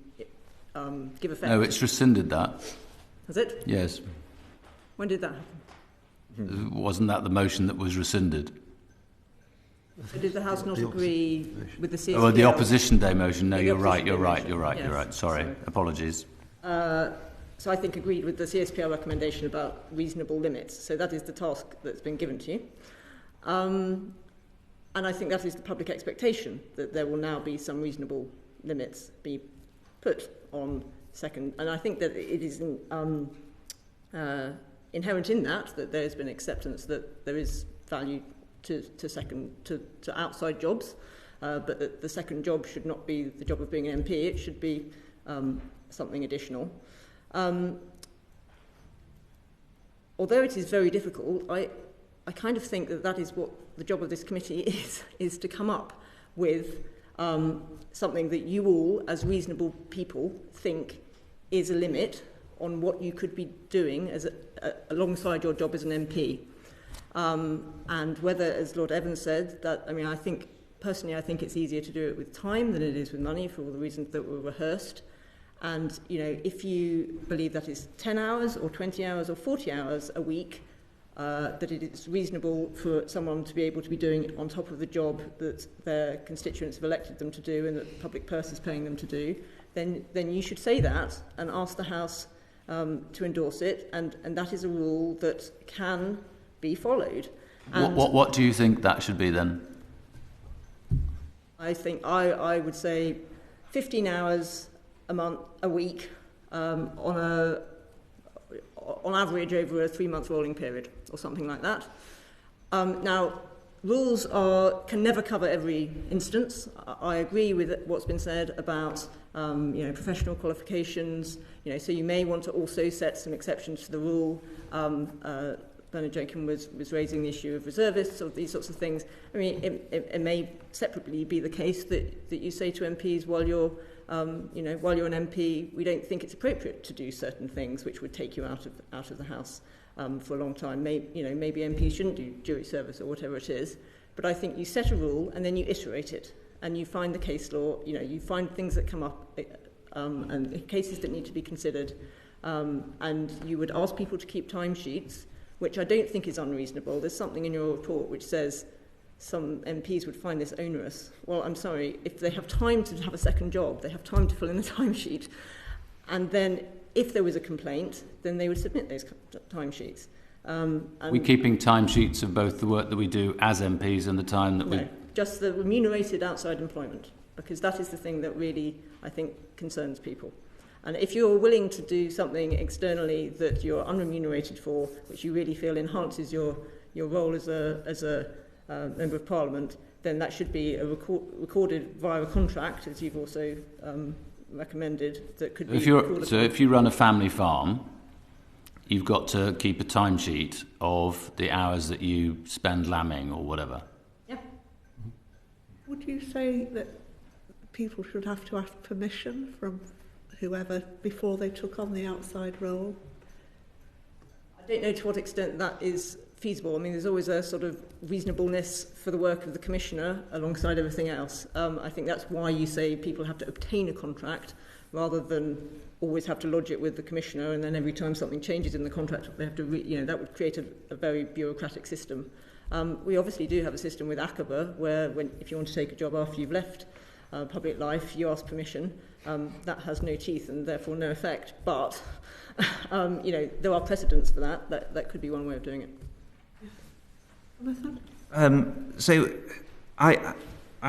give effect. No, it's rescinded that. Has it? Yes. When did that happen? Wasn't that the motion that was rescinded? So did the House not agree with the CSPL? Oh, the Opposition Day motion. No, you're right. Sorry. Apologies. So I think agreed with the CSPL recommendation about reasonable limits. So that is the task that's been given to you. And I think that is the public expectation, that there will now be some reasonable limits be put on second. And I think that it is inherent in that there has been acceptance that there is value to outside jobs, but that the second job should not be the job of being an MP, it should be something additional. Although it is very difficult, I kind of think that is what the job of this committee is to come up with something that you all, as reasonable people, think is a limit on what you could be doing alongside your job as an MP. And whether, as Lord Evans said, that, I mean, I think it's easier to do it with time than it is with money for all the reasons that were rehearsed. And, if you believe that is 10 hours or 20 hours or 40 hours a week, that it is reasonable for someone to be able to be doing on top of the job that their constituents have elected them to do and that the public purse is paying them to do, then you should say that and ask the House to endorse it, and that is a rule that can be followed. And what do you think that should be then? I think I would say 15 hours a week on average over a 3-month rolling period or something like that. Now, rules can never cover every instance. I agree with what's been said about professional qualifications. So you may want to also set some exceptions to the rule. Bernard Jenkins was raising the issue of reservists or these sorts of things. I mean, it may separately be the case that you say to MPs while you're an MP, we don't think it's appropriate to do certain things which would take you out of the House for a long time. Maybe MPs shouldn't do jury service or whatever it is. But I think you set a rule and then you iterate it, and you find the case law. You find things that come up and cases that need to be considered, and you would ask people to keep timesheets, which I don't think is unreasonable. There's something in your report which says some MPs would find this onerous. Well, I'm sorry, if they have time to have a second job, they have time to fill in the timesheet. And then if there was a complaint, then they would submit those timesheets. We're keeping timesheets of both the work that we do as MPs and the time that we... just the remunerated outside employment, because that is the thing that really, I think, concerns people. And if you're willing to do something externally that you're unremunerated for, which you really feel enhances your role as a Member of Parliament, then that should be recorded via a contract, as you've also recommended, that could be recorded. So if you run a family farm, you've got to keep a timesheet of the hours that you spend lambing or whatever. Yeah. Would you say that people should have to ask permission from whoever before they took on the outside role? I don't know to what extent that is feasible. I mean, there's always a sort of reasonableness for the work of the Commissioner alongside everything else. I think that's why you say people have to obtain a contract rather than always have to lodge it with the Commissioner, and then every time something changes in the contract, they have to, that would create a very bureaucratic system. We obviously do have a system with ACABA where if you want to take a job after you've left public life, you ask permission. That has no teeth and therefore no effect, but there are precedents for that. That could be one way of doing it. So I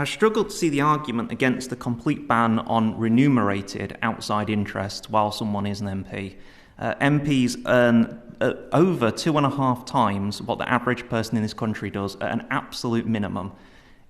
struggle to see the argument against the complete ban on remunerated outside interest while someone is an MP. MPs earn over 2.5 times what the average person in this country does at an absolute minimum.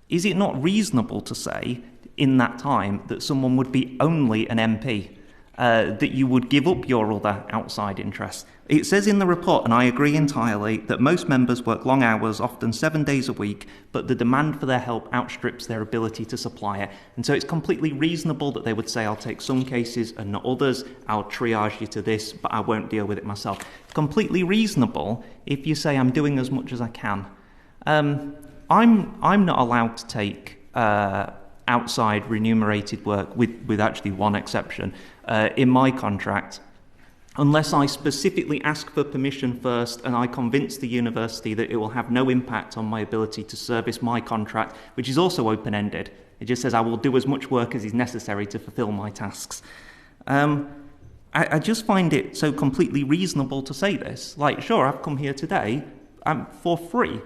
Is it not reasonable to say in that time that someone would be only an MP, that you would give up your other outside interests? It says in the report, and I agree entirely, that most members work long hours, often 7 days a week, but the demand for their help outstrips their ability to supply it. And so it's completely reasonable that they would say, I'll take some cases and not others, I'll triage you to this, but I won't deal with it myself. Completely reasonable if you say, I'm doing as much as I can. I'm not allowed to take outside remunerated work, with actually one exception, in my contract, unless I specifically ask for permission first and I convince the university that it will have no impact on my ability to service my contract, which is also open-ended. It just says I will do as much work as is necessary to fulfil my tasks. I just find it so completely reasonable to say this. Like, sure, I've come here today for free,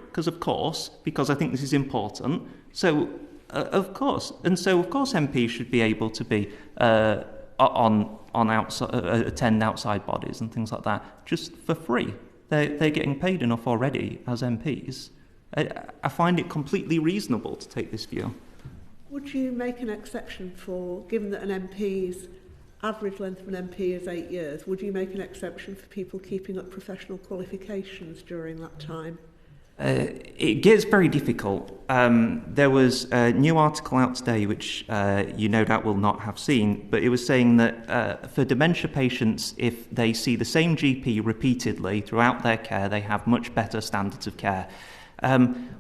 because I think this is important. So, of course MPs should be able to be attend outside bodies and things like that just for free. They're getting paid enough already as MPs. I find it completely reasonable to take this view. Would you make an exception for, given that an MP's average length of an MP is 8 years, would you make an exception for people keeping up professional qualifications during that time? It gets very difficult. There was a new article out today, which you no doubt will not have seen, but it was saying that for dementia patients, if they see the same GP repeatedly throughout their care, they have much better standards of care.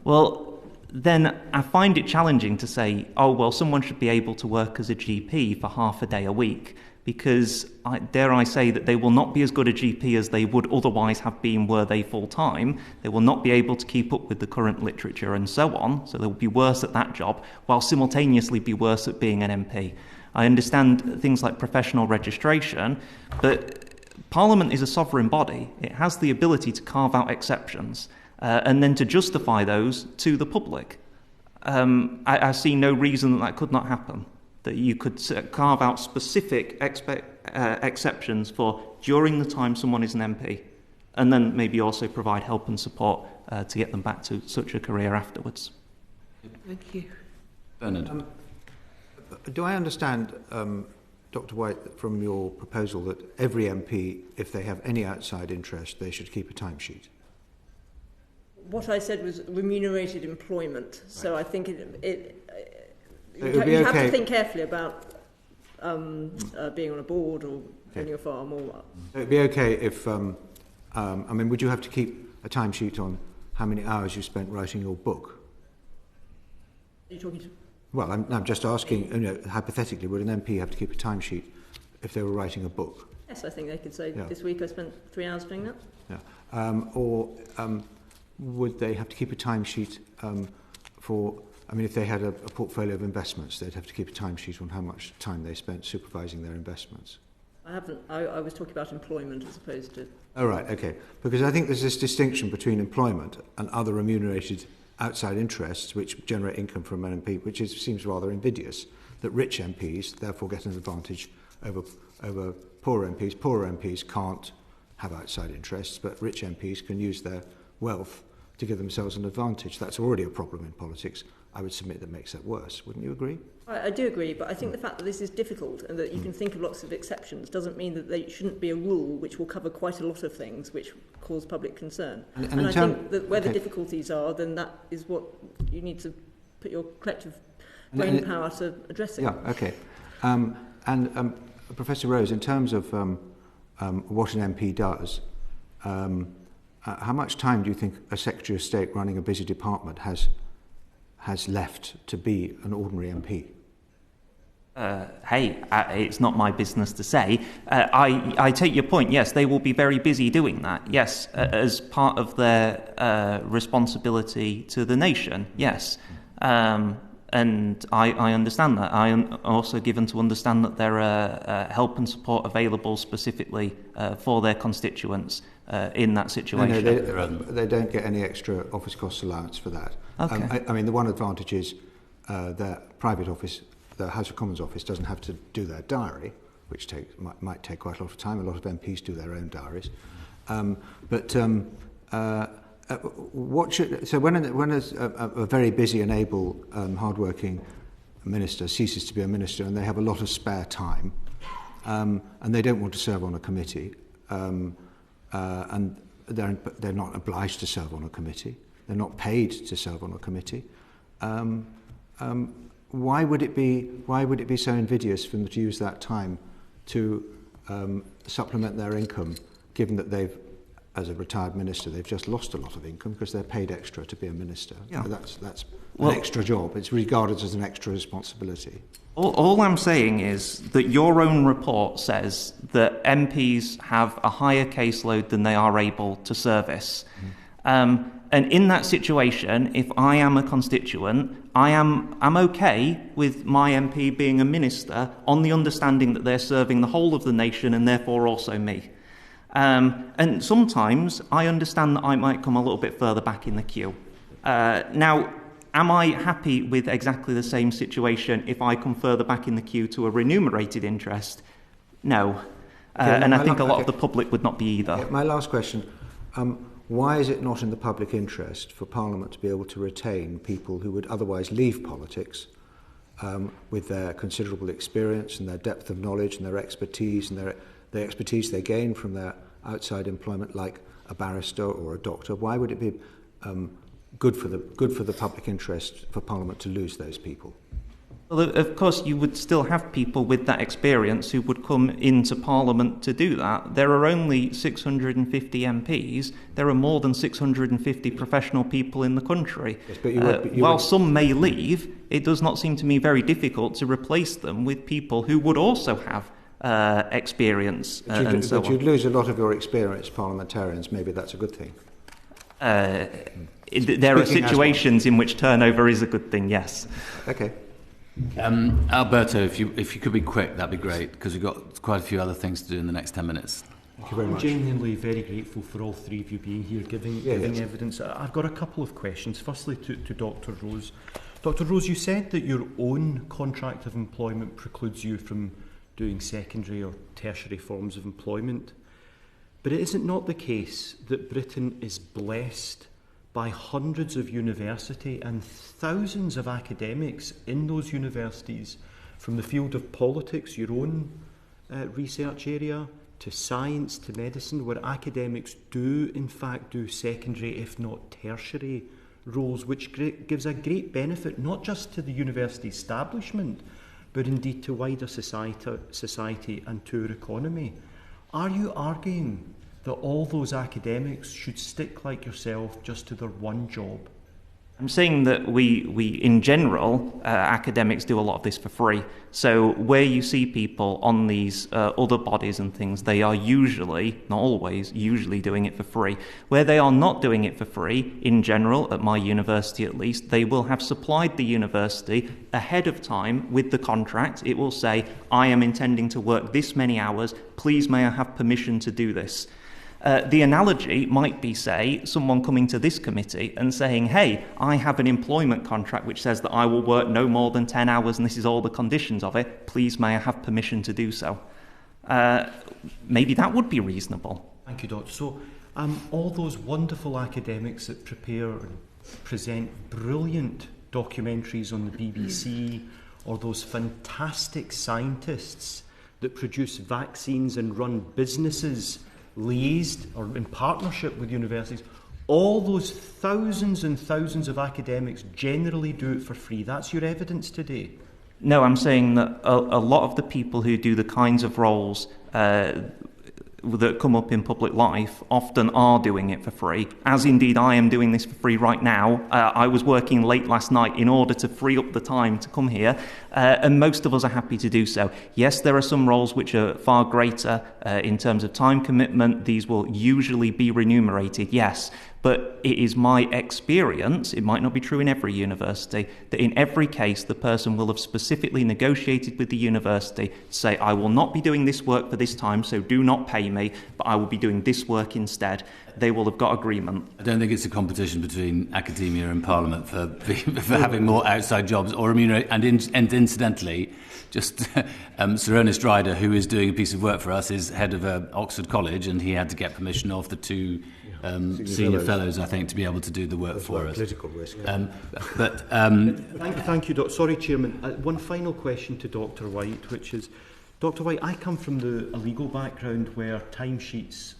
Well, then I find it challenging to say, oh, well, someone should be able to work as a GP for half a day a week, because dare I say that they will not be as good a GP as they would otherwise have been were they full-time. They will not be able to keep up with the current literature and so on, so they will be worse at that job, while simultaneously be worse at being an MP. I understand things like professional registration, but Parliament is a sovereign body. It has the ability to carve out exceptions and then to justify those to the public. I see no reason that could not happen, that you could carve out specific exceptions for during the time someone is an MP, and then maybe also provide help and support to get them back to such a career afterwards. Thank you. Bernard. Do I understand, Dr. White, from your proposal that every MP, if they have any outside interest, they should keep a timesheet? What I said was remunerated employment. Right. So I think you have to think carefully about being on a board or owning a farm. Or it would be okay if, would you have to keep a timesheet on how many hours you spent writing your book? Are you talking to? Well, I'm just asking, hypothetically, would an MP have to keep a timesheet if they were writing a book? Yes, I think they could say, this week I spent 3 hours doing that. Yeah. Would they have to keep a timesheet for, if they had a portfolio of investments, they'd have to keep a timesheet on how much time they spent supervising their investments? I haven't. I was talking about employment as opposed to... Oh, right, okay. Because I think there's this distinction between employment and other remunerated outside interests which generate income from an MP, which seems rather invidious, that rich MPs therefore get an advantage over poor MPs. Poorer MPs can't have outside interests, but rich MPs can use their wealth to give themselves an advantage. That's already a problem in politics. I would submit that makes it worse. Wouldn't you agree? I do agree, but I think the fact that this is difficult and that you can think of lots of exceptions doesn't mean that there shouldn't be a rule which will cover quite a lot of things which cause public concern. And I think that where the difficulties are, then that is what you need to put your collective brain power to addressing. Yeah, okay. Professor Rose, in terms of what an MP does, how much time do you think a Secretary of State running a busy department has left to be an ordinary MP? It's not my business to say. I take your point. Yes, they will be very busy doing that. Yes, as part of their responsibility to the nation. Yes. And I understand that. I am also given to understand that there are help and support available specifically for their constituents in that situation. No, they don't get any extra office cost allowance for that. Okay. The one advantage is their private office, the House of Commons office, doesn't have to do their diary, which might take quite a lot of time. A lot of MPs do their own diaries. When a very busy and able, hard-working minister ceases to be a minister and they have a lot of spare time, and they don't want to serve on a committee, and they're not obliged to serve on a committee, they're not paid to serve on a committee, why would it be so invidious for them to use that time to supplement their income, given that as a retired minister, they've just lost a lot of income because they're paid extra to be a minister. Yeah. That's an extra job. It's regarded as an extra responsibility. All I'm saying is that your own report says that MPs have a higher caseload than they are able to service. And in that situation, if I am a constituent, I'm okay with my MP being a minister on the understanding that they're serving the whole of the nation and therefore also me. And sometimes I understand that I might come a little bit further back in the queue. Now, am I happy with exactly the same situation if I come further back in the queue to a remunerated interest? No. And I think a lot of the public would not be either. My last question. why is it not in the public interest for Parliament to be able to retain people who would otherwise leave politics with their considerable experience and their depth of knowledge and their expertise and their expertise they gain from their outside employment, like a barrister or a doctor? Why would it be good for the public interest for Parliament to lose those people? Well, of course, you would still have people with that experience who would come into Parliament to do that. There are only 650 MPs. There are more than 650 professional people in the country. Yes, but while some may leave, it does not seem to me very difficult to replace them with people who would also have experience. But you'd lose a lot of your experienced parliamentarians. Maybe that's a good thing. There are situations in which turnover is a good thing, yes. Okay. Alberto, if you could be quick, that'd be great, because we've got quite a few other things to do in the next 10 minutes. Thank you very much. I'm genuinely very grateful for all three of you being here, giving evidence. I've got a couple of questions. Firstly, to Dr. Rose. Dr. Rose, you said that your own contract of employment precludes you from doing secondary or tertiary forms of employment. But is it not the case that Britain is blessed by hundreds of university and thousands of academics in those universities, from the field of politics, your own research area, to science, to medicine, where academics do in fact do secondary, if not tertiary roles, which gives a great benefit not just to the university establishment, but indeed to wider society and to our economy. Are you arguing that all those academics should stick like yourself just to their one job? I'm saying that we in general, academics do a lot of this for free. So where you see people on these other bodies and things, they are usually, not always, usually doing it for free. Where they are not doing it for free, in general, at my university at least, they will have supplied the university ahead of time with the contract. It will say, I am intending to work this many hours, please may I have permission to do this. The analogy might be, say, someone coming to this committee and saying, hey, I have an employment contract which says that I will work no more than 10 hours and this is all the conditions of it. Please, may I have permission to do so? Maybe that would be reasonable. Thank you, Doctor. So, all those wonderful academics that prepare and present brilliant documentaries on the BBC, or those fantastic scientists that produce vaccines and run businesses liaised or in partnership with universities, all those thousands and thousands of academics generally do it for free. That's your evidence today? No, I'm saying that a lot of the people who do the kinds of roles that come up in public life often are doing it for free, as indeed I am doing this for free right now. I was working late last night in order to free up the time to come here, and most of us are happy to do so. Yes, there are some roles which are far greater in terms of time commitment. These will usually be remunerated, yes, but it is my experience, it might not be true in every university, that in every case the person will have specifically negotiated with the university to say, I will not be doing this work for this time, so do not pay me, but I will be doing this work instead. They will have got agreement. I don't think it's a competition between academia and Parliament for having more outside jobs or remunerate. And incidentally, just Sir Ernest Ryder, who is doing a piece of work for us, is head of Oxford College, and he had to get permission of the two senior fellows, I think, to be able to do the work for us. Political risk. Thank you, Doctor. Sorry, Chairman. One final question to Dr. White, which is, Dr. White, I come from a legal background where timesheets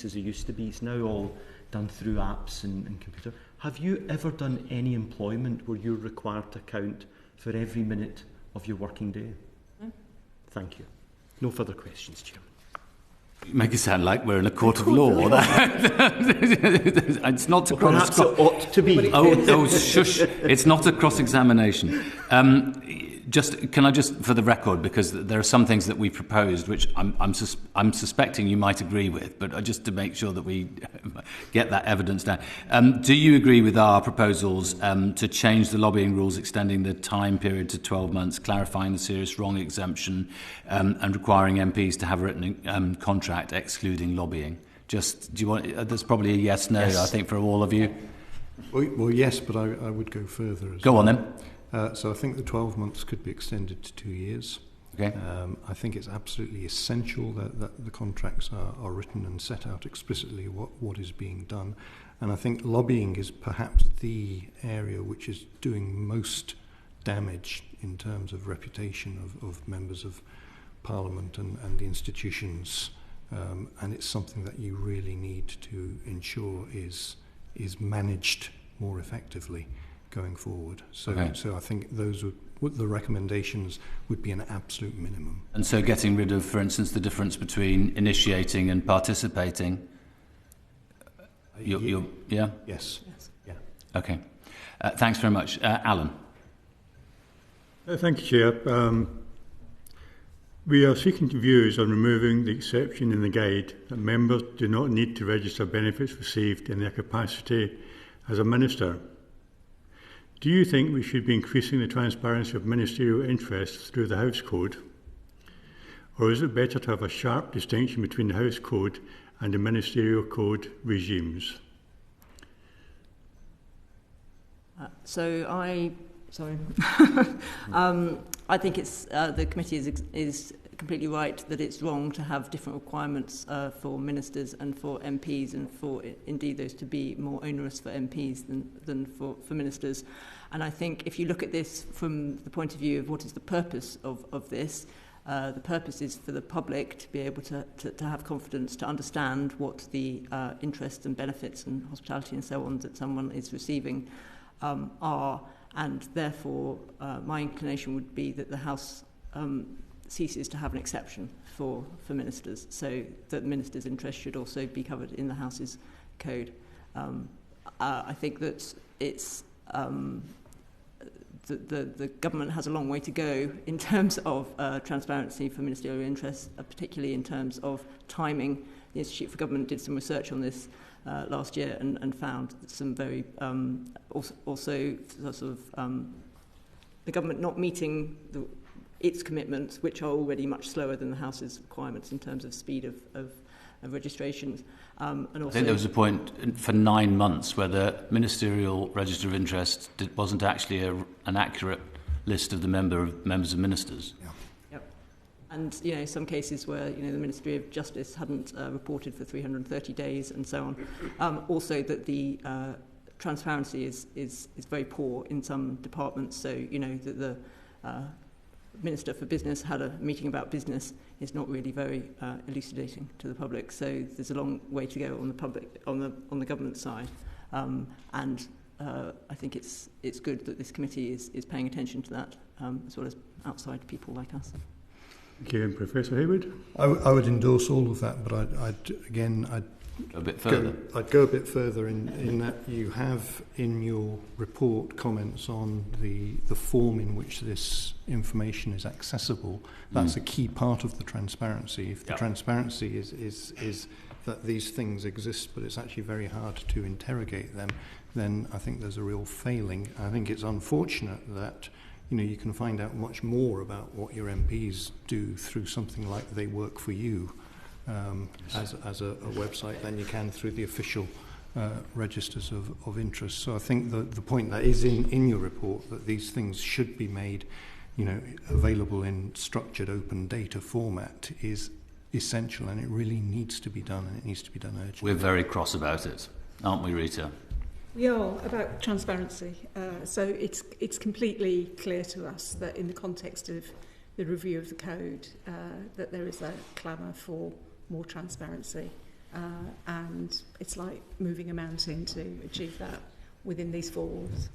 as they used to be, it's now all done through apps and computer. Have you ever done any employment where you're required to account for every minute of your working day? No. Thank you. No further questions, Chairman. You make it sound like we're in a court of law. It's not to perhaps it ought to be. Oh, shush! It's not a cross-examination. Can I just, for the record, because there are some things that we proposed which I'm suspecting you might agree with, but just to make sure that we get that evidence down. Do you agree with our proposals to change the lobbying rules, extending the time period to 12 months, clarifying the serious wrong exemption, and requiring MPs to have a written contract excluding lobbying? Just, do you want? There's probably a yes/no. Yes. I think for all of you. Well, yes, but I would go further. Go on then. So I think the 12 months could be extended to 2 years. Okay. I think it's absolutely essential that the contracts are written and set out explicitly what is being done. And I think lobbying is perhaps the area which is doing most damage in terms of reputation of members of Parliament and the institutions. And it's something that you really need to ensure is managed more effectively going forward. So I think those would the recommendations would be an absolute minimum. And so getting rid of, for instance, the difference between initiating and participating. Yeah? Yes. Yeah. Okay. Thanks very much. Alan. Thank you, Chair. We are seeking views on removing the exception in the guide that members do not need to register benefits received in their capacity as a minister. Do you think we should be increasing the transparency of ministerial interests through the House Code? Or is it better to have a sharp distinction between the House Code and the ministerial code regimes? I think it's the committee is completely right that it's wrong to have different requirements for ministers and for MPs, and for indeed those to be more onerous for MPs than for ministers. And I think if you look at this from the point of view of what is the purpose of this, the purpose is for the public to be able to have confidence, to understand what the interests and benefits and hospitality and so on that someone is receiving are. And therefore, my inclination would be that the House ceases to have an exception for ministers, so that ministers' interests should also be covered in the House's code. I think that it's the government has a long way to go in terms of transparency for ministerial interests, particularly in terms of timing. The Institute for Government did some research on this last year and found some very also sort of the government not meeting its commitments, which are already much slower than the House's requirements in terms of speed of registrations. And also, I think there was a point for 9 months where the ministerial register of interest wasn't actually an accurate list of the members of ministers. Yeah. And, some cases where, the Ministry of Justice hadn't reported for 330 days and so on. Also that the transparency is very poor in some departments. So, that the Minister for Business had a meeting about business is not really very elucidating to the public. So there's a long way to go on the government side. And I think it's good that this committee is paying attention to that, as well as outside people like us. Thank you. Professor Hayward? I would endorse all of that, but I'd Go a bit further. I'd go a bit further in that you have in your report comments on the form in which this information is accessible. That's a key part of the transparency. If the transparency is that these things exist, but it's actually very hard to interrogate them, then I think there's a real failing. I think it's unfortunate that you can find out much more about what your MPs do through something like They Work For You as a website than you can through the official registers of interest. So I think the point that is in your report, that these things should be made available in structured open data format, is essential, and it really needs to be done, and it needs to be done urgently. We're very cross about it, aren't we, Rita? We are about transparency. So it's completely clear to us that in the context of the review of the code, that there is a clamour for more transparency. And it's like moving a mountain to achieve that within these 4 walls.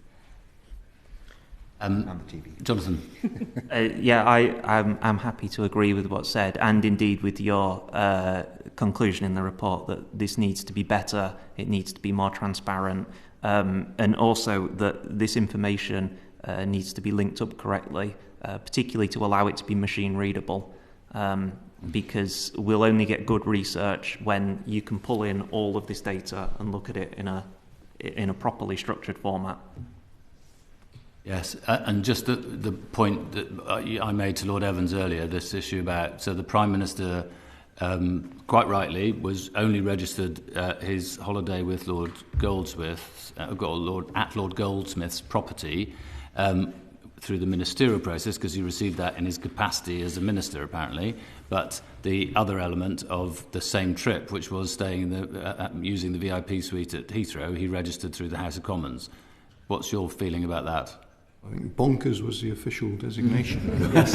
And the TV. Jonathan? I'm happy to agree with what's said, and indeed with your conclusion in the report that this needs to be better, it needs to be more transparent, and also that this information needs to be linked up correctly, particularly to allow it to be machine readable, because we'll only get good research when you can pull in all of this data and look at it in a properly structured format. Yes, and just the point that I made to Lord Evans earlier, this issue about, so the Prime Minister, quite rightly, was only registered his holiday with Lord Goldsmith's, at Lord Goldsmith's property through the ministerial process, because he received that in his capacity as a minister, apparently, but the other element of the same trip, which was staying using the VIP suite at Heathrow, he registered through the House of Commons. What's your feeling about that? I think bonkers was the official designation. Yes.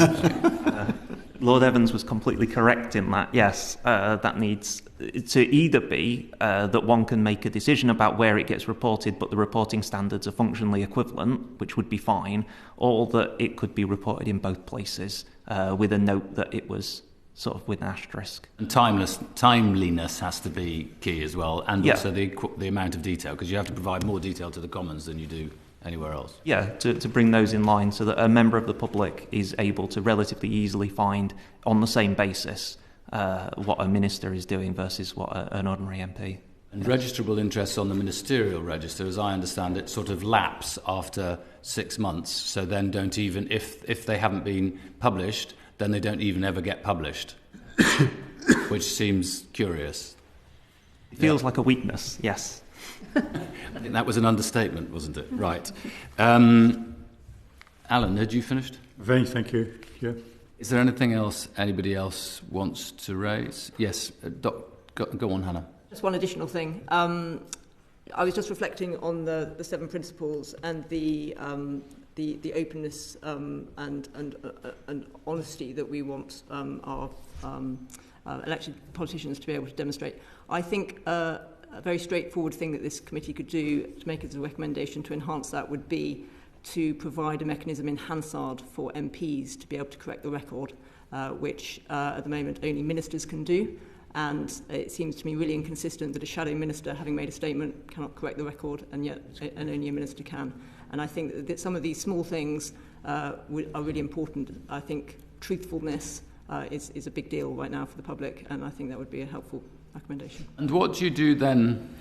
Lord Evans was completely correct in that. Yes, that needs to either be that one can make a decision about where it gets reported, but the reporting standards are functionally equivalent, which would be fine, or that it could be reported in both places with a note that it was sort of with an asterisk. And timeliness has to be key as well, and also the amount of detail, because you have to provide more detail to the Commons than you do anywhere else. Yeah, to bring those in line so that a member of the public is able to relatively easily find on the same basis what a minister is doing versus what an ordinary MP. And registrable interests on the ministerial register, as I understand it, sort of lapse after 6 months, so then don't even, if they haven't been published, then they don't even ever get published, which seems curious. It feels like a weakness, yes. I think that was an understatement, wasn't it? Right. Alan, had you finished? Fine, thank you. Yeah. Is there anything else anybody else wants to raise? Yes, go on, Hannah. Just one additional thing. I was just reflecting on the 7 principles and the openness and honesty that we want our elected politicians to be able to demonstrate. I think a very straightforward thing that this committee could do to make it as a recommendation to enhance that would be to provide a mechanism in Hansard for MPs to be able to correct the record, which at the moment only ministers can do. And it seems to me really inconsistent that a shadow minister, having made a statement, cannot correct the record, and only a minister can. And I think that some of these small things are really important. I think truthfulness is a big deal right now for the public, and I think that would be a helpful recommendation. And what do you do then?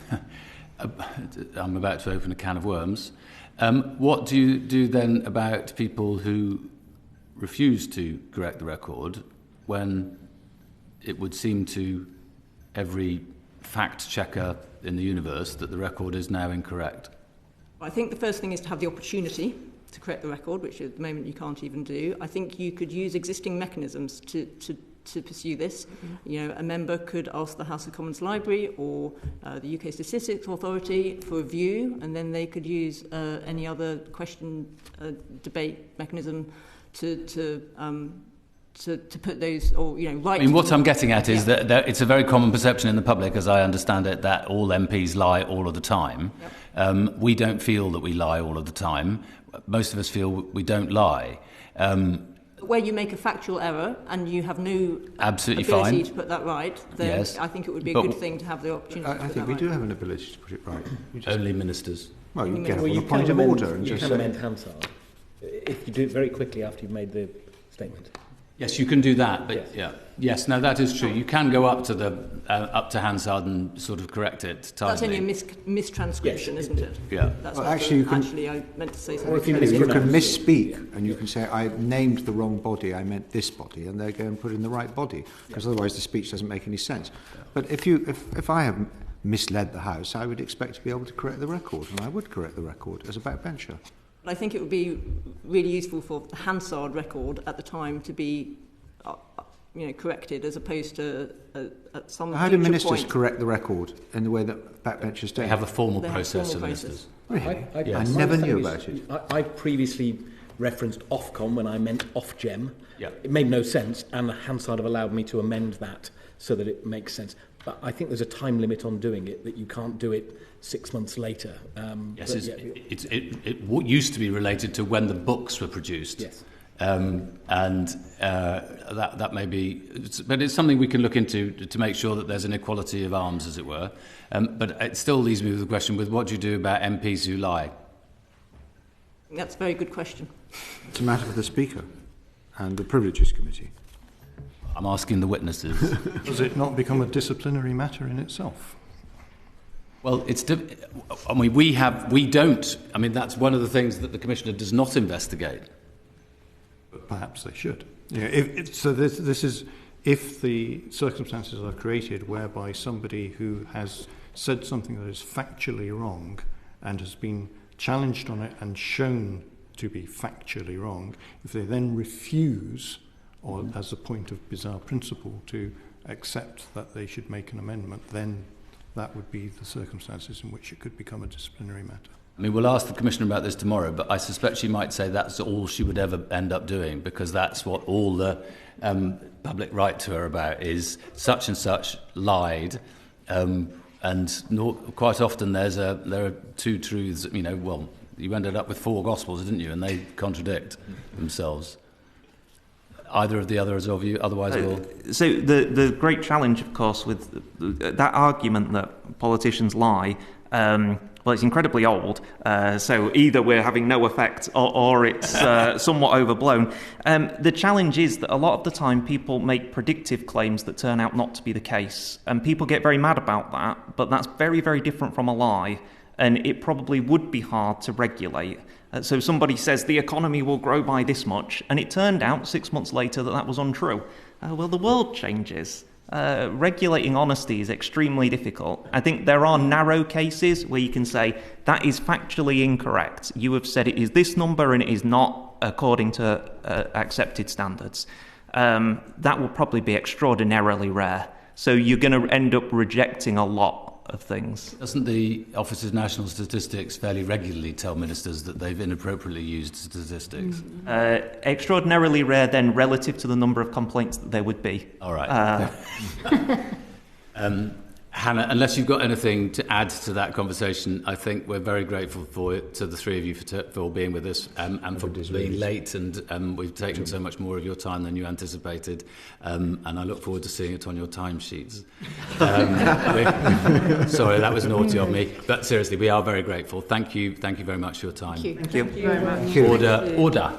I'm about to open a can of worms. What do you do then about people who refuse to correct the record when it would seem to every fact checker in the universe that the record is now incorrect? I think the first thing is to have the opportunity to correct the record, which at the moment you can't even do. I think you could use existing mechanisms to pursue this. Mm-hmm. You know, a member could ask the House of Commons Library or the UK Statistics Authority for a view, and then they could use any other question debate mechanism to put those, or right. I mean, what I'm getting at is that it's a very common perception in the public, as I understand it, that all MPs lie all of the time. Yep. We don't feel that we lie all of the time. Most of us feel we don't lie. Where you make a factual error and you have no absolutely ability fine to put that right, then yes. I think it would be a good thing to have the opportunity to put that right. I think we do have an ability to put it right. Only ministers. Well, you get a point of order and just say... You can amend Hansard if you do it very quickly after you've made the statement. Yes, you can do that, but yes, no, that is true. You can go up to Hansard and sort of correct it timely. That's only a mistranscription, isn't it? Yeah. That's well, actually, I meant to say something. Or if you can misspeak and you can say, I named the wrong body, I meant this body, and they go and put in the right body, because otherwise the speech doesn't make any sense. Yeah. But if I have misled the House, I would expect to be able to correct the record, and I would correct the record as a backbencher. I think it would be really useful for the Hansard record at the time to be, corrected, as opposed to at some. How do ministers correct the record in the way that backbenchers do? They have a formal process of ministers. Really? Yes. I never knew about it. I previously referenced Ofcom when I meant Ofgem. Yeah. It made no sense, and Hansard have allowed me to amend that so that it makes sense. But I think there's a time limit on doing it, that you can't do it 6 months later. Yes, it used to be related to when the books were produced. Yes. That may be, but it's something we can look into to make sure that there's an equality of arms, as it were. But it still leaves me with the question: with what do you do about MPs who lie? That's a very good question. It's a matter for the Speaker and the Privileges Committee. I'm asking the witnesses. Does it not become a disciplinary matter in itself? Well, we don't. I mean, that's one of the things that the Commissioner does not investigate. But perhaps they should. This is if the circumstances are created whereby somebody who has said something that is factually wrong and has been challenged on it and shown to be factually wrong, if they then refuse, or as a point of bizarre principle, to accept that they should make an amendment, then that would be the circumstances in which it could become a disciplinary matter. I mean, we'll ask the Commissioner about this tomorrow, but I suspect she might say that's all she would ever end up doing, because that's what all the public write to her about is such and such lied, quite often there are two truths. Well, you ended up with 4 Gospels, didn't you? And they contradict themselves. Either of the others of you, otherwise we'll... So the great challenge, of course, with that argument that politicians lie, well, it's incredibly old, so either we're having no effect or it's somewhat overblown. The challenge is that a lot of the time people make predictive claims that turn out not to be the case, and people get very mad about that, but that's very, very different from a lie, and it probably would be hard to regulate. So somebody says the economy will grow by this much, and it turned out 6 months later that was untrue. Well, the world changes. Regulating honesty is extremely difficult. I think there are narrow cases where you can say that is factually incorrect. You have said it is this number and it is not according to accepted standards. That will probably be extraordinarily rare. So you're going to end up rejecting a lot of things. Doesn't the Office of National Statistics fairly regularly tell ministers that they've inappropriately used statistics? Extraordinarily rare then relative to the number of complaints that there would be. All right. Hannah, unless you've got anything to add to that conversation, I think we're very grateful to the three of you for being with us and for being late, and we've taken so much more of your time than you anticipated, and I look forward to seeing it on your timesheets. Sorry, that was naughty of me, but seriously, we are very grateful. Thank you very much for your time. Thank you very much. Order.